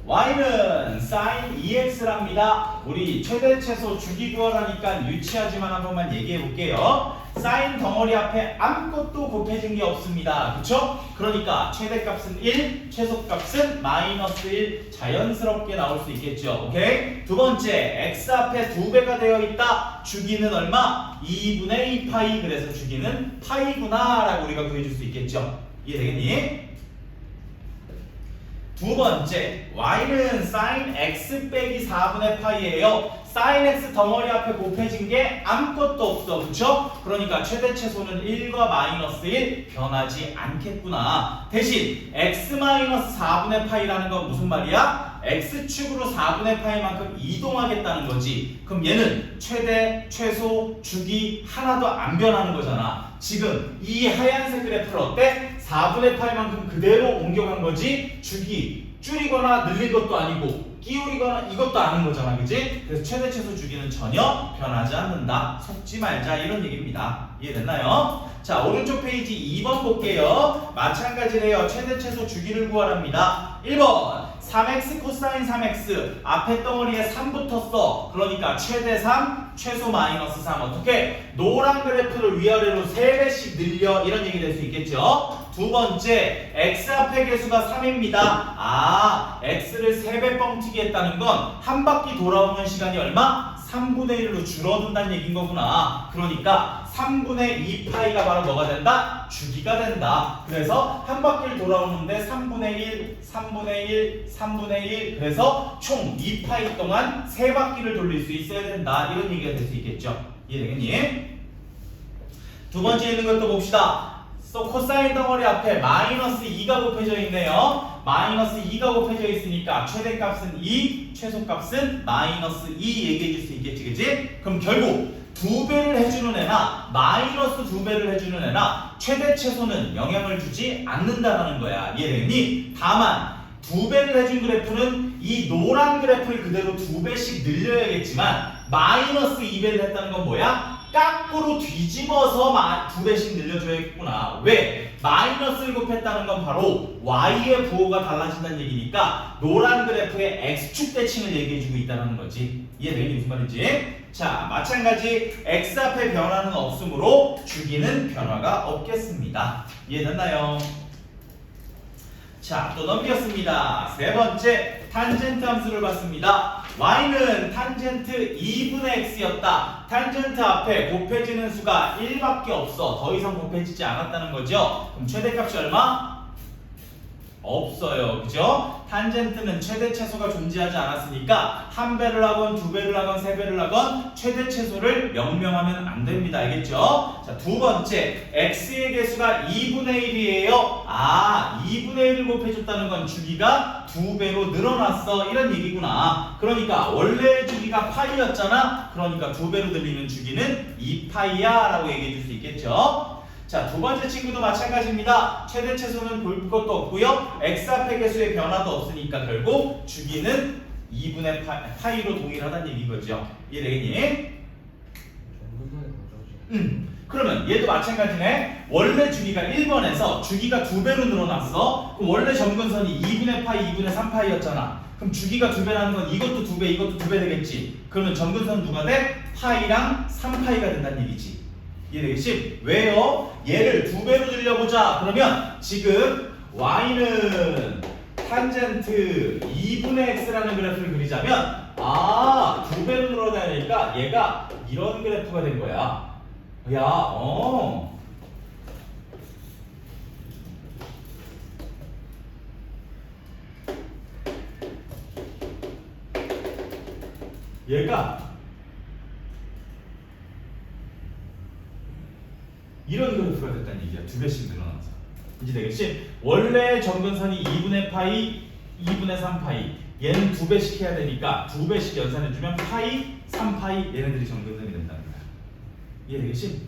y는 sin 2x랍니다. 우리 최대 최소 주기 구하라니까 유치하지만 한 번만 얘기해 볼게요. sin 덩어리 앞에 아무것도 곱해진 게 없습니다. 그쵸? 그러니까 최대값은 1, 최소값은 마이너스 1 자연스럽게 나올 수 있겠죠. 오케이? 두 번째, x 앞에 2배가 되어 있다. 주기는 얼마? 2분의 2파이. 그래서 주기는 파이구나 라고 우리가 구해줄 수 있겠죠. 이해되겠니? 두 번째, y는 sin x 빼기 4분의 파이예요. sin x 덩어리 앞에 곱해진 게 아무것도 없어. 그쵸? 그러니까 최대 최소는 1과 마이너스 1 변하지 않겠구나. 대신 x 마이너스 4분의 파이라는 건 무슨 말이야? x축으로 4분의 파이만큼 이동하겠다는 거지. 그럼 얘는 최대, 최소, 주기 하나도 안 변하는 거잖아. 지금 이 하얀색 그래프를 어때? 4분의 파이만큼 그대로 옮겨간 거지. 주기 줄이거나 늘린 것도 아니고 끼우리거나 이것도 아닌 거잖아, 그지? 그래서 최대 최소 주기는 전혀 변하지 않는다. 속지 말자 이런 얘기입니다. 이해됐나요? 자, 오른쪽 페이지 2번 볼게요. 마찬가지래요. 최대 최소 주기를 구하랍니다. 1번 3x 코사인 3x 앞에 덩어리에 3 붙었어. 그러니까 최대 3 최소 마이너스 3. 어떻게? 노란 그래프를 위아래로 3배씩 늘려 이런 얘기 될 수 있겠죠. 두 번째, x 앞의 개수가 3입니다. 아, x를 3배 뻥튀기 했다는 건 한 바퀴 돌아오는 시간이 얼마? 3분의 1로 줄어든다는 얘기인 거구나. 그러니까 3분의 2파이가 바로 뭐가 된다? 주기가 된다. 그래서 한 바퀴를 돌아오는데 3분의 1, 3분의 1, 3분의 1 그래서 총 2파이 동안 3바퀴를 돌릴 수 있어야 된다. 이런 얘기가 될 수 있겠죠. 이해되겠니? 두 번째 있는 것도 봅시다. 코사인 덩어리 앞에 마이너스 2가 곱해져 있네요. 마이너스 2가 곱해져 있으니까 최대값은 2, 최소값은 마이너스 2 얘기해 줄 수 있겠지, 그치? 그럼 결국 2배를 해주는 애나 마이너스 2배를 해주는 애나 최대 최소는 영향을 주지 않는다라는 거야. 이해되니? 다만 2배를 해준 그래프는 이 노란 그래프를 그대로 2배씩 늘려야겠지만 마이너스 2배를 했다는 건 뭐야? 깎으로 뒤집어서 2배씩 늘려줘야겠구나. 왜? 마이너스를 곱했다는 건 바로 y의 부호가 달라진다는 얘기니까 노란 그래프의 x축 대칭을 얘기해주고 있다는 거지. 이해되니 무슨 말인지? 자, 마찬가지 x 앞에 변화는 없으므로 주기는 변화가 없겠습니다. 이해됐나요? 자, 또 넘겼습니다. 세 번째, 탄젠트 함수를 봤습니다. y는 탄젠트 2분의 x였다. 탄젠트 앞에 곱해지는 수가 1밖에 없어. 더 이상 곱해지지 않았다는 거죠. 그럼 최대값이 얼마? 없어요. 그죠? 탄젠트는 최대 최소가 존재하지 않았으니까 한 배를 하건 두 배를 하건 세 배를 하건 최대 최소를 명명하면 안 됩니다. 알겠죠? 자, 두 번째, x의 개수가 2분의 1이에요. 아, 2분의 1을 곱해줬다는 건 주기가 두 배로 늘어났어. 이런 얘기구나. 그러니까 원래 주기가 파이였잖아. 그러니까 두 배로 늘리는 주기는 2파이야 라고 얘기해 줄 수 있겠죠? 자, 두 번째 친구도 마찬가지입니다. 최대 최소는 볼 것도 없고요. x 앞의 개수의 변화도 없으니까 결국 주기는 2분의 파이로 동일하다는 얘기거죠. 이해되겠니? 그러면 얘도 마찬가지네. 원래 주기가 1번에서 주기가 두 배로 늘어났어. 그럼 원래 점근선이 2분의 파이, 2분의 3파이였잖아. 그럼 주기가 두 배라는 건 이것도 두 배, 이것도 두 배 되겠지. 그러면 점근선 누가 돼? 파이랑 3파이가 된다는 얘기지. 이해되겠지? 왜요? 얘를 두 배로 늘려보자. 그러면 지금 y는 탄젠트 2분의 x라는 그래프를 그리자면 두 배로 늘어나니까 얘가 이런 그래프가 된 거야. 얘가 이런 그래프가 됐다는 얘기야. 두 배씩 늘어나서. 이제 되겠지? 원래 점근선이 2분의 파이, 2분의 3파이. 얘는 두 배씩 해야 되니까 두 배씩 연산해주면 파이, 3파이 얘네들이 점근선이 된다는 거야. 이해되겠지?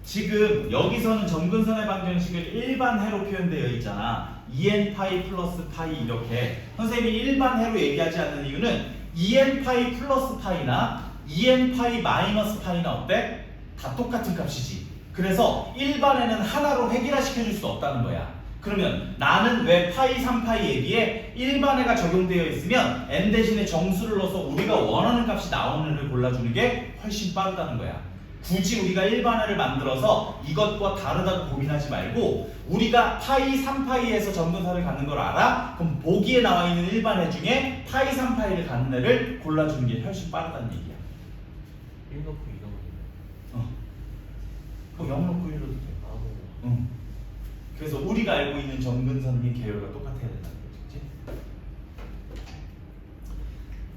지금 여기서는 점근선의 방정식을 일반해로 표현되어 있잖아. 2n 파이 플러스 파이 이렇게. 선생님이 일반해로 얘기하지 않는 이유는 2n 파이 플러스 파이나 2n 파이 마이너스 파이나 어때? 다 똑같은 값이지. 그래서 일반에는 하나로 획일화시켜 줄 수 없다는 거야. 그러면 나는 왜 파이 3파이에 비해 일반해가 적용되어 있으면 n 대신에 정수를 넣어서 우리가 원하는 값이 나오는 애를 골라주는 게 훨씬 빠르다는 거야. 굳이 우리가 일반화를 만들어서 이것과 다르다고 고민하지 말고 우리가 파이 3파이에서 점근선을 갖는 걸 알아? 그럼 보기에 나와 있는 일반화 중에 파이 3파이를 갖는 애를 골라주는 게 훨씬 빠르다는 얘기야. 1 넣고 2 넣으면 그거 0 넣고 1 넣어도 돼. 그래서 우리가 알고 있는 점근선의 계열과 똑같아야 된다는 거지.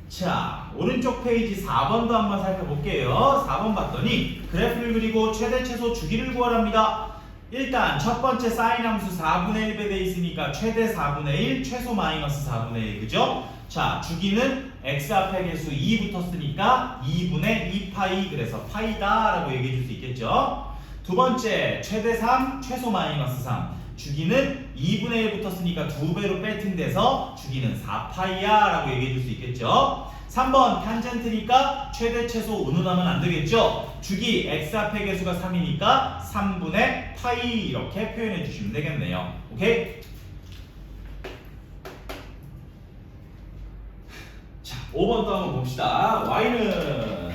자, 오른쪽 페이지 4번도 한번 살펴볼게요. 4번 봤더니 그래프를 그리고 최대 최소 주기를 구하랍니다. 일단 첫 번째 사인 함수 4분의 1배 돼 있으니까 최대 4분의 1, 최소 마이너스 4분의 1, 그죠? 자, 주기는 x 앞에 개수 2 붙었으니까 2분의 2파이, 그래서 파이다 라고 얘기해 줄 수 있겠죠? 두 번째, 최대 3, 최소 마이너스 3. 주기는 2분의 1 붙었으니까 두 배로 배팅돼서 주기는 4파이야 라고 얘기해 줄 수 있겠죠? 3번, 탄젠트니까 최대 최소 운운하면 안 되겠죠? 주기 x 앞의 개수가 3이니까 3분의 파이 이렇게 표현해 주시면 되겠네요. 오케이? 자, 5번도 한번 봅시다. y는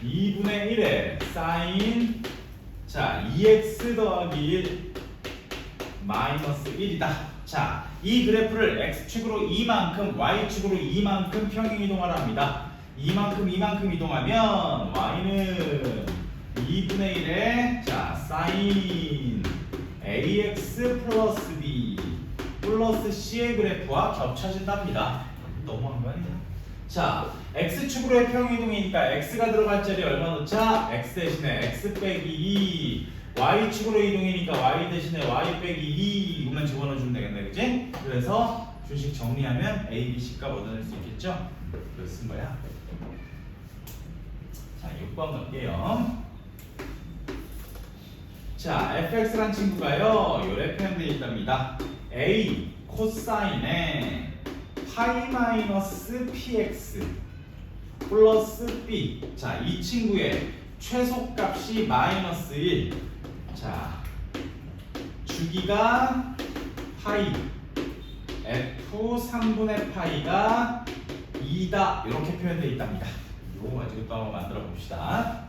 2분의 1에 사인 2x 더하기 1 마이너스 1이다. 자, 이 그래프를 x축으로 이만큼, y축으로 이만큼 평행 이동하라 합니다. 이만큼 이동하면 y는 2분의 1에 사인 ax 플러스 b 플러스 c의 그래프와 겹쳐진답니다. 너무한 거 아니야? 자, x축으로의 평행이동이니까 x가 들어갈 자리에 얼마 넣자? x 대신에 x 빼기 2. y축으로 이동이니까 y 대신에 y 빼기 2 이것만 집어넣어주면 되겠네, 그치? 그래서 주식 정리하면 a, b, c 값 얻어낼 수 있겠죠? 그래서 쓴 거야. 자, 6번 넣을게요. 자, fx란 친구가요 요래 표현되어 있답니다. a 코사인에 파이 마이너스 px 플러스 b. 자, 이 친구의 최소값이 마이너스 1. 자, 주기가 파이, f 3분의 파이가 2다 이렇게 표현되어 있답니다. 이거 가지고 또 한번 만들어 봅시다.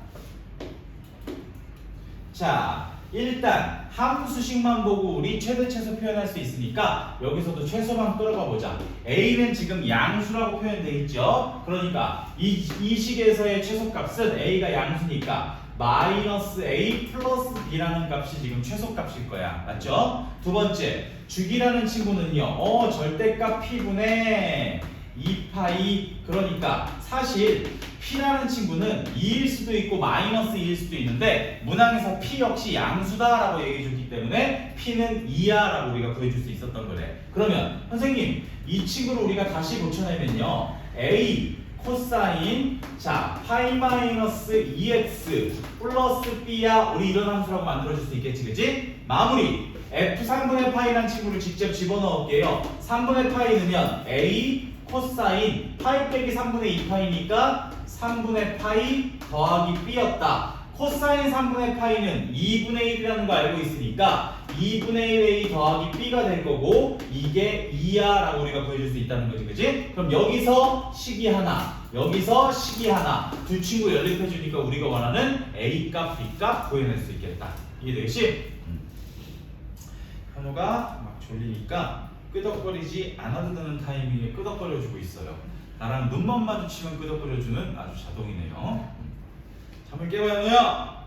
자, 일단 함수식만 보고 우리 최대 최소 표현할 수 있으니까 여기서도 최소만 끌어가 보자. a는 지금 양수라고 표현돼 있죠. 그러니까 이 식에서의 최소값은 a가 양수니까 마이너스 a 플러스 b라는 값이 지금 최소값일 거야. 맞죠? 두 번째, 주기라는 친구는요. 절대값 p분의 2파이. 그러니까 사실 p라는 친구는 2일 수도 있고 마이너스 2일 수도 있는데 문항에서 p 역시 양수다라고 얘기해 줬기 때문에 p는 2야 라고 우리가 구해줄 수 있었던 거래. 그러면 선생님 이 친구를 우리가 다시 고쳐내면요. a 코사인 자 파이 마이너스 2x 플러스 b야. 우리 이런 함수라고 만들어줄 수 있겠지, 그치? 마무리. f 3분의 파이라는 친구를 직접 집어넣을게요. 3분의 파이는요 a 코사인 파이 빼기 3분의 2파이니까 3분의 파이 더하기 b였다. 코사인 3분의 파이는 2분의 1이라는 거 알고 있으니까 2분의 1a 더하기 b가 될 거고 이게 2야 라고 우리가 구해줄 수 있다는 거지, 그치? 그럼 여기서 식이 하나, 여기서 식이 하나, 두 친구 연립해 주니까 우리가 원하는 a값, b값 구해낼 수 있겠다. 이해되겠지? 현우가 막 졸리니까 끄덕거리지 않아도 되는 타이밍에 끄덕거려주고 있어요. 나랑 눈만 마주치면 끄덕거려주는 아주 자동이네요. 잠을 깨봐, 현우야!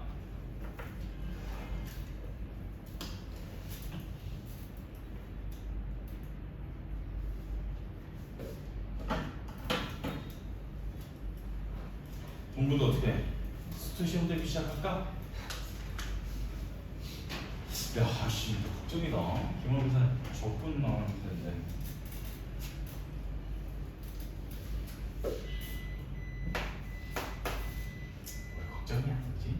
공부도 어떻게 해? 스투 시험 대비 시작할까? 야, 씨, 걱정이다. 기말고사 적분 나올 텐데. 왜 걱정이 아니지?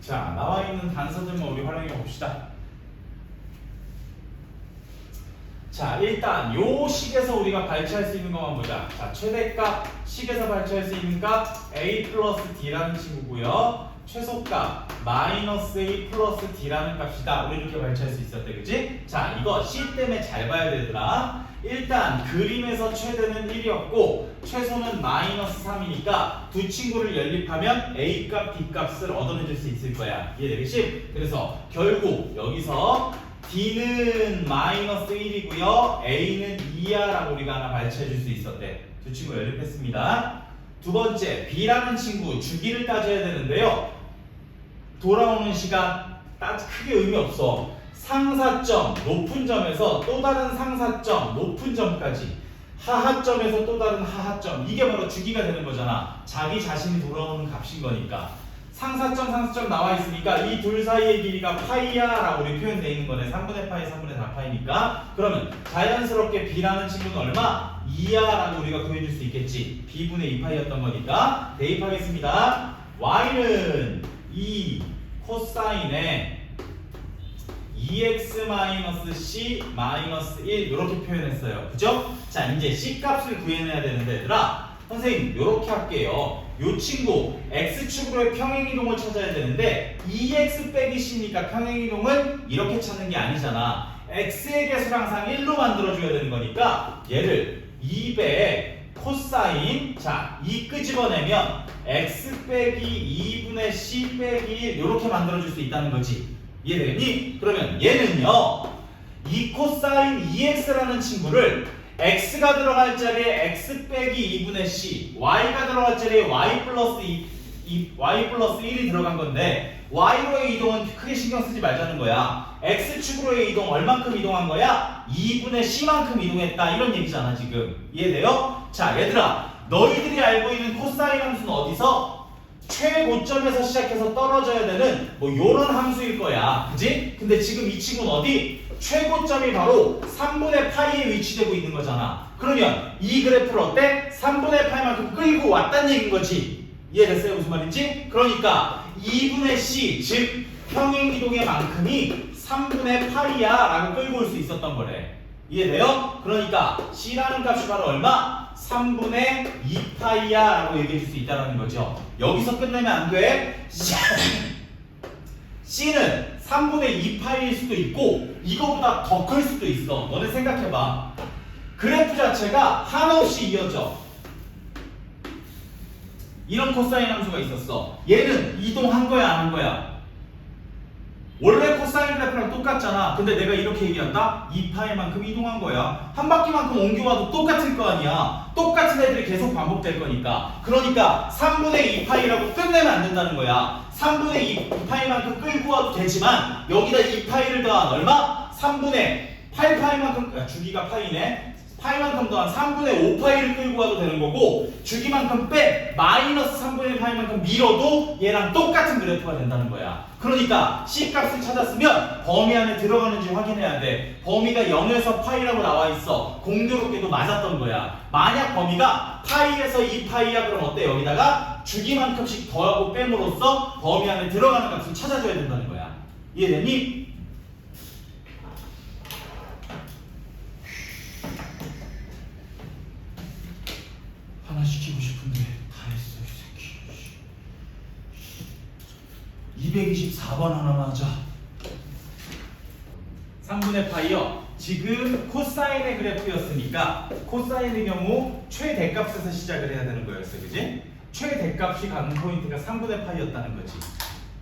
자, 나와 있는 단서들만 우리 활용해 봅시다. 자, 일단 요 식에서 우리가 발췌할 수 있는 것만 보자. 자, 최대값 식에서 발췌할 수 있는 값 a 플러스 d라는 친구고요. 최소값 마이너스 a 플러스 d라는 값이다. 우리 이렇게 발췌할 수 있었대, 그치? 자, 이거 c 때문에 잘 봐야 되더라. 일단 그림에서 최대는 1이었고 최소는 마이너스 3이니까 두 친구를 연립하면 a값, b값을 얻어내줄 수 있을 거야. 이해되겠지? 그래서 결국 여기서 d는 마이너스 1이고요 a는 2야 라고 우리가 하나 발췌해 줄 수 있었대. 두 친구 연립했습니다. 두 번째, b라는 친구 주기를 따져야 되는데요. 돌아오는 시간 크게 의미 없어. 상사점 높은 점에서 또 다른 상사점 높은 점까지, 하하점에서 또 다른 하하점, 이게 바로 주기가 되는 거잖아. 자기 자신이 돌아오는 값인 거니까. 상사점 나와 있으니까 이 둘 사이의 길이가 파이야 라고 우리 표현되어 있는 거네. 3분의 파이 3분의 4파이니까 그러면 자연스럽게 b라는 친구는 얼마? 2야 라고 우리가 구해줄 수 있겠지. b분의 2파이였던 거니까 대입하겠습니다. y는 2 코사인에 2x-c-1 이렇게 표현했어요. 그죠? 자, 이제 c값을 구해내야 되는데 얘들아, 선생님 요렇게 할게요. 요 친구 x축으로의 평행이동을 찾아야 되는데 2x 빼기 c니까 평행이동은 이렇게 찾는 게 아니잖아. x의 개수를 항상 1로 만들어줘야 되는 거니까 얘를 2배 코사인, 자, 2 끄집어내면 x 빼기 2분의 c 빼기 1 이렇게 만들어줄 수 있다는 거지. 이해되니? 그러면 얘는요 2 코사인 2x라는 친구를 x가 들어갈 자리에 x 빼기 2분의 c, y가 들어갈 자리에 y 플러스 1이 들어간 건데 y로의 이동은 크게 신경 쓰지 말자는 거야. x축으로의 이동 얼만큼 이동한 거야? 2분의 c만큼 이동했다 이런 얘기잖아 지금. 이해돼요? 자, 얘들아, 너희들이 알고 있는 코사인 함수는 어디서? 최고점에서 시작해서 떨어져야 되는 뭐 요런 함수일 거야. 그지? 근데 지금 이 친구는 어디? 최고점이 바로 3분의 파이에 위치되고 있는 거잖아. 그러면 이 그래프를 어때? 3분의 파이만큼 끌고 왔다는 얘기인 거지. 이해됐어요? 무슨 말인지? 그러니까 2분의 c, 즉 평행이동의 만큼이 3분의 파이야 라고 끌고 올 수 있었던 거래. 이해돼요? 그러니까 c라는 값이 바로 얼마? 3분의 2파이야 라고 얘기해 줄 수 있다는 거죠. 여기서 끝내면 안 돼. c는 3분의 2파이일 수도 있고 이거보다 더 클 수도 있어. 너네 생각해봐. 그래프 자체가 한없이 이어져. 이런 코사인 함수가 있었어. 얘는 이동한 거야 안 한 거야? 원래 코사인 그래프랑 똑같잖아. 근데 내가 이렇게 얘기한다? 2파이만큼 이동한 거야. 한 바퀴만큼 옮겨와도 똑같을 거 아니야. 똑같은 애들이 계속 반복될 거니까. 그러니까 3분의 2파이라고 끝내면 안 된다는 거야. 3분의 2파이만큼 끌고 와도 되지만 여기다 2파이를 더한 얼마? 3분의 8파이만큼 주기가 파이네. 파이만큼 더한 3분의 5파이를 끌고 와도 되는 거고 주기만큼 빼 마이너스 3분의 파이만큼 밀어도 얘랑 똑같은 그래프가 된다는 거야. 그러니까 C값을 찾았으면 범위 안에 들어가는지 확인해야 돼. 범위가 0에서 파이라고 나와 있어. 공교롭게도 맞았던 거야. 만약 범위가 파이에서 2파이야 그럼 어때? 여기다가 주기만큼씩 더하고 뺨으로써 범위 안에 들어가는 값을 찾아줘야 된다는 거야. 이해됐니? 하나 시키고 싶은데 다 했어 이 새끼. 224번 하나만 하자. 3분의 파이요. 지금 코사인의 그래프였으니까 코사인의 경우 최대값에서 시작을 해야 되는 거였어. 그지? 최대값이 가는 포인트가 3분의 파이였다는 거지.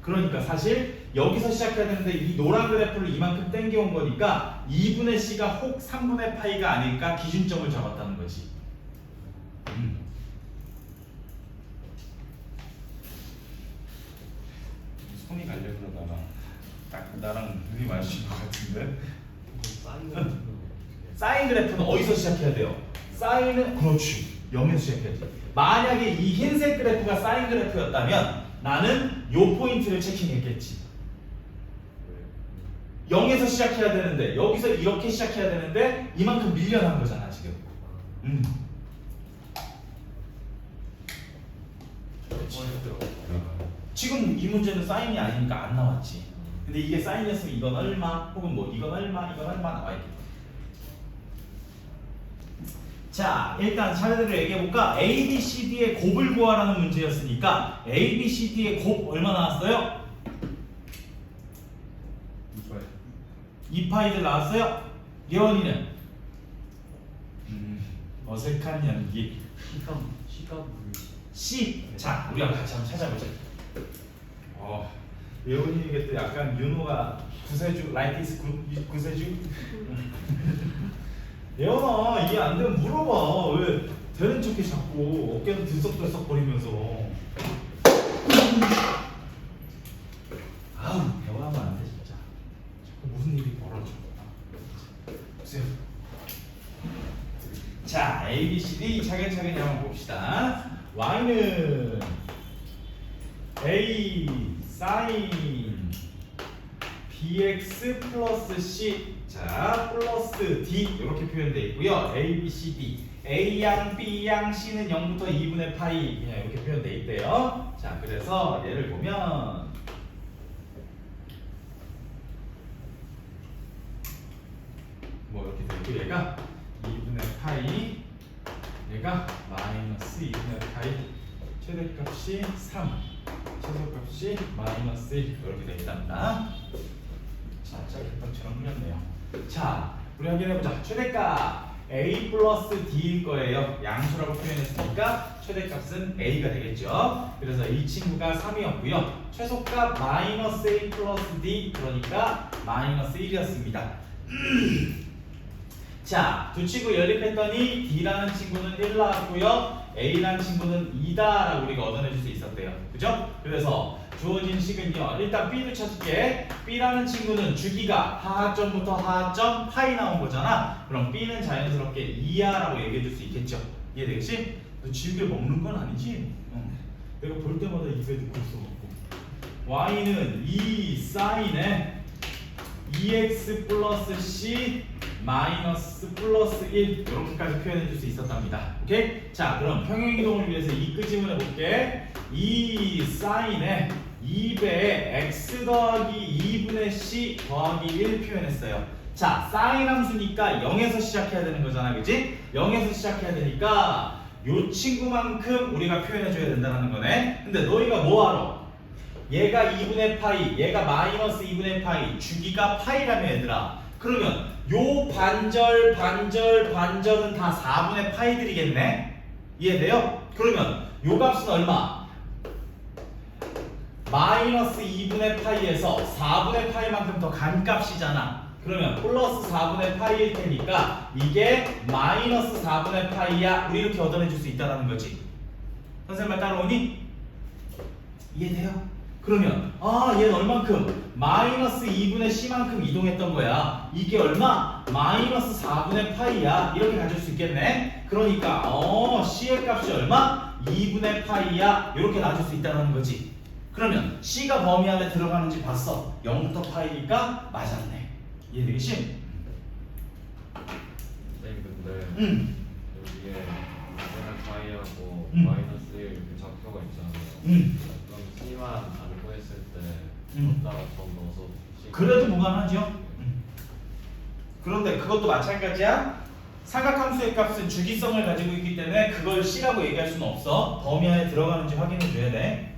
그러니까 사실 여기서 시작해야 되는데 이 노란 그래프를 이만큼 땡겨온 거니까 2분의 c가 혹 3분의 파이가 아닐까 기준점을 잡았다는 거지. 손이 가려 그러다가 딱 나랑 눈이 마주친 것 같은데. 사인 그래프는 어디서 시작해야 돼요? 사인은 그렇지 0에서 시작해야지. 만약에 이 흰색 그래프가 사인 그래프였다면 나는 요 포인트를 체킹했겠지. 0에서 시작해야 되는데 여기서 이렇게 시작해야 되는데 이만큼 밀려난 거잖아 지금. 지금 이 문제는 사인이 아니니까 안 나왔지. 근데 이게 사인이었으면 이건 얼마 혹은 뭐 이건 얼마 이건 얼마 나와 있겠다. 자 일단 차례대로 얘기해볼까? A, B, C, D의 곱을 구하라는 문제였으니까 A, B, C, D의 곱 얼마 나왔어요? 2파이들 나왔어요? 예원이는? 어색한 연기. C. 자 우리가 같이 한번 찾아보자. 예원이에게 또 약간 윤호가 구세주, like this 구세주? 예원아 이해 안 되면 물어봐. 왜 되는 척해 자꾸 어깨는 들썩들썩 거리면서. 아우 대화하면 안 돼 진짜. 자꾸 무슨 일이 벌어져. 보세요. 자 A, B, C, D 차근차근히 한번 봅시다. Y는 A 사인 bx 플러스 c 자 플러스 d 이렇게 표현되어 있고요. a, b, c, d a양, b양, c는 0부터 2분의 파이 그냥 이렇게 표현되어 있대요. 자 그래서 얘를 보면 뭐 이렇게 되고 얘가 2분의 파이 얘가 마이너스 2분의 파이 최대값이 3 최소값이 마이너스 1 이렇게 되겠답니다. 자, 짝짝방처럼 그렸네요. 자, 우리 확인해보자. 최대값 A 플러스 D일 거예요. 양수라고 표현했으니까 최대값은 A가 되겠죠. 그래서 이 친구가 3이었고요. 최소값 마이너스 A 플러스 D 그러니까 마이너스 1이었습니다. 자, 두 친구 연립했더니 D라는 친구는 1 나왔고요. A라는 친구는 2다라고 우리가 얻어낼 수 있었대요. 그죠? 그래서 주어진 식은요. 일단 B를 찾을게. B라는 친구는 주기가 하하점부터 하하점 파이 나온 거잖아. 그럼 B는 자연스럽게 2야라고 얘기해 줄 수 있겠죠. 이해되겠지? 너 지우개 먹는 건 아니지? 내가 볼 때마다 입에 넣고 있어갖고 y는 2 사인에 2x 플러스 c 마이너스 플러스 1 이렇게까지 표현해 줄 수 있었답니다. 오케이? 자, 그럼 평행이동을 위해서 이 끄집어내 볼게. 2 사인에 2배의 x 더하기 2분의 c 더하기 1 표현했어요. 자, 사인 함수니까 0에서 시작해야 되는 거잖아, 그지? 0에서 시작해야 되니까 요 친구만큼 우리가 표현해줘야 된다는 거네. 근데 너희가 뭐 알아? 얘가 2분의 파이, 얘가 마이너스 2분의 파이, 주기가 파이라며 얘들아. 그러면 요 반절, 반절, 반절은 다 4분의 파이들이겠네? 이해돼요? 그러면 요 값은 얼마? 마이너스 2분의 파이에서 4분의 파이만큼 더 간 값이잖아. 그러면 플러스 4분의 파이일 테니까 이게 마이너스 4분의 파이야. 우리 이렇게 얻어내줄 수 있다는 거지. 선생님 말 따라오니? 이해돼요? 그러면 얘는 얼만큼? 마이너스 2분의 c만큼 이동했던 거야. 이게 얼마? 마이너스 4분의 파이야. 이렇게 가질 수 있겠네. 그러니까 c의 값이 얼마? 2분의 파이야. 이렇게 놔줄 수 있다는 거지. 그러면 c가 범위 안에 들어가는지 봤어. 0부터 파이니까 맞았네. 이해되겠지? 선생님 근데 여기에 마이너스 파이하고 마이너스 1 이렇게 좌표가 있잖아요. 그럼 C만 안 구했을 때 걷다가 점 넣어서 C 그래도 무관하죠. 그런데 그것도 마찬가지야. 삼각함수의 값은 주기성을 가지고 있기 때문에 그걸 c라고 얘기할 수는 없어. 범위 안에 들어가는지 확인해 줘야 돼.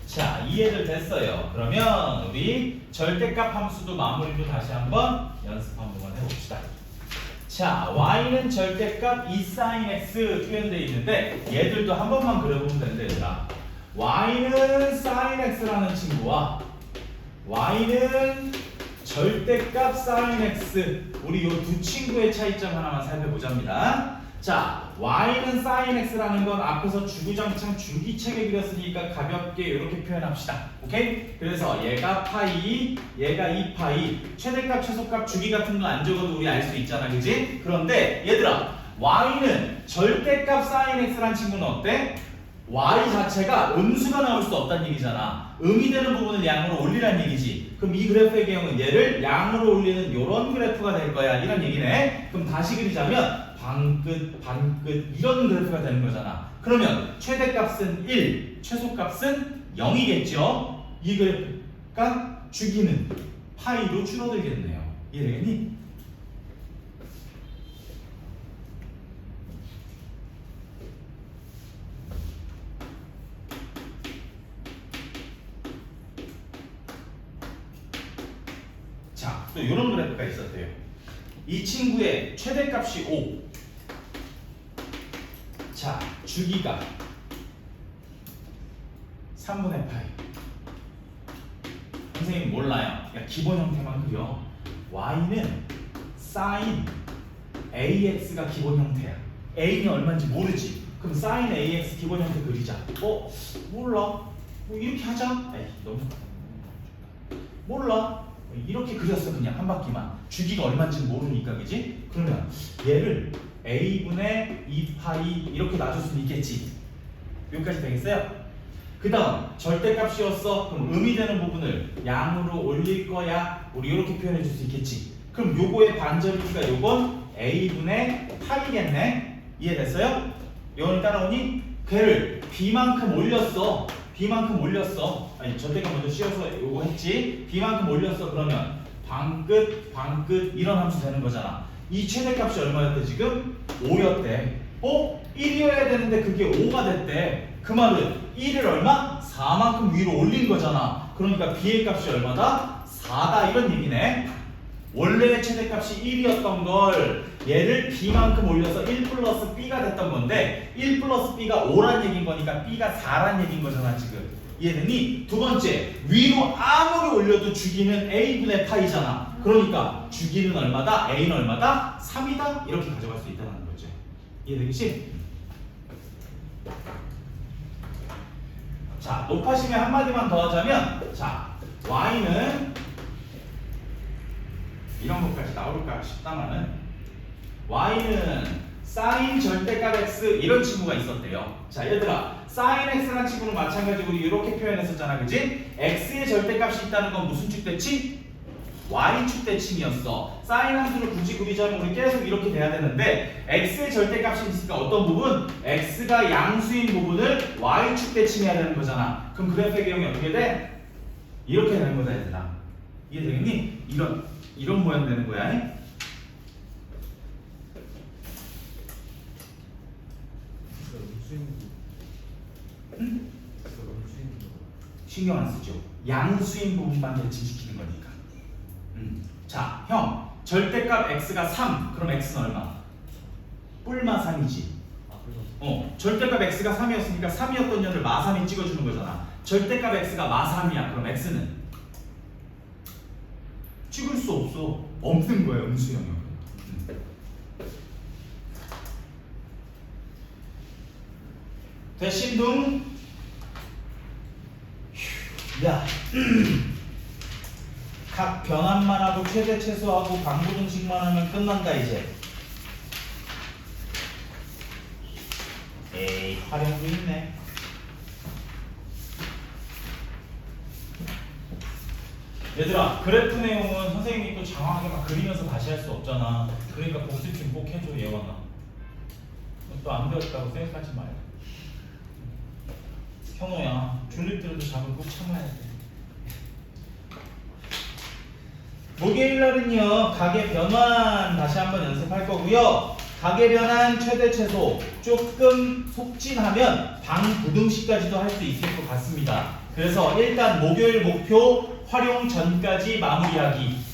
자, 이해를 됐어요. 그러면 우리 절대값 함수도 마무리로 다시 한번 연습 한 번만 해봅시다. 자, y는 절대값 2sin x 표현되어 있는데 얘들도 한 번만 그려보면 되는데 얘들아, y는 sin x라는 친구와 y는 절대값 sin x, 우리 요 두 친구의 차이점 하나만 살펴보자입니다. 자, y는 sin x라는 건 앞에서 주구장창 줄기차게 그렸으니까 가볍게 이렇게 표현합시다. 오케이? 그래서 얘가 파이, 얘가 2파이, 최대값, 최소값, 주기 같은 거 안 적어도 우리 알 수 있잖아, 그지? 그런데 얘들아, y는 절대값 sin x라는 친구는 어때? y 자체가 음수가 나올 수 없다는 얘기잖아. 음이 되는 부분을 양으로 올리라는 얘기지. 그럼 이 그래프의 경우는 얘를 양으로 올리는 이런 그래프가 될 거야, 이런 얘기네. 그럼 다시 그리자면 반끝, 반끝 이런 그래프가 되는 거잖아. 그러면 최대값은 1, 최소값은 0이겠죠? 이 그래프가 주기는 파이로 줄어들겠네요. 이해되겠니? 자, 또 이런 그래프가 있었대요. 이 친구의 최대값이 5. 자, 주기가 3분의 파이. 선생님 몰라요. 야, 기본 형태만 그려. y는 sin ax가 기본 형태야. a는 얼마인지 모르지. 그럼 sin ax 기본 형태 그리자. 몰라. 뭐 이렇게 하자. 에이, 너무 몰라. 이렇게 그렸어. 그냥 한 바퀴만. 주기가 얼마인지 모르니까, 그지? 그러면 얘를 a분의 2파이 이렇게 놔줄 수는 있겠지. 여기까지 되겠어요? 그 다음 절대값이었어. 그럼 음이 되는 부분을 양으로 올릴 거야. 우리 이렇게 표현해 줄 수 있겠지. 그럼 요거의 반절이니까 요건 a분의 파이겠네. 이해됐어요? 요거는 따라오니? 걔를 b만큼 올렸어. b만큼 올렸어. 아니, 절대값 먼저 씌워서 요거 했지. b만큼 올렸어. 그러면 반끝, 반끝 이런 함수 되는 거잖아. 이 최대값이 얼마였대 지금? 5였대. 1이어야 되는데 그게 5가 됐대. 그 말은 1을 얼마? 4만큼 위로 올린 거잖아. 그러니까 b의 값이 얼마다? 4다 이런 얘기네. 원래의 최대값이 1이었던 걸 얘를 b만큼 올려서 1 플러스 b가 됐던 건데 1 플러스 b가 5란 얘기인 거니까 b가 4란 얘기인 거잖아 지금. 이해되니? 두 번째, 위로 아무리 올려도 주기는 a분의 파이잖아. 그러니까 주기는 얼마다? a는 얼마다? 3이다? 이렇게 가져갈 수 있다는 거죠. 이해되겠지? 자, 높아심에 한마디만 더 하자면, 자, y는 이런 것까지 나올까 싶다마는 y는 sin 절대값 x 이런 친구가 있었대요. 자 얘들아 sin x라는 친구는 마찬가지로 우리 이렇게 표현했었잖아, 그지? x의 절대값이 있다는 건 무슨 축대칭? y축 대칭이었어. sin 함수를 굳이 그리자면 우리 계속 이렇게 돼야 되는데 x의 절대값이 있으니까 어떤 부분? x가 양수인 부분을 y축 대칭해야 되는 거잖아. 그럼 그래프의 개형이 어떻게 돼? 이렇게 되는 거다 얘들아. 이해되겠니? 이런 모양 되는 거야. 응? 신경 안 쓰죠. 양수인 부분만 대칭시키는 거니까. 자, 형 절대값 x가 3 그럼 x는 얼마? 뿔마 3이지. 절대값 x가 3이었으니까 3이었던 년을 마 3이 찍어주는 거잖아. 절대값 x가 마 3이야. 그럼 x는 찍을 수 없어. 없는 거야 음수 영역. 대신둥. 야. 각 변환만 하고 최대 최소하고 방부등식만 하면 끝난다 이제. 에이 활용도 있네. 얘들아 그래프 내용은 선생님이 또 장황하게 막 그리면서 다시 할 수 없잖아. 그러니까 복습 좀 꼭 해줘 예원아. 또 안 배웠다고 생각하지 말고. 현호야 줄립들도 잠을 꼭 참아야 돼. 목요일 날은요 가계 변환 다시 한번 연습할 거고요. 가계 변환 최대 최소 조금 속진하면 방부등식까지도 할 수 있을 것 같습니다. 그래서 일단 목요일 목표 활용 전까지 마무리하기.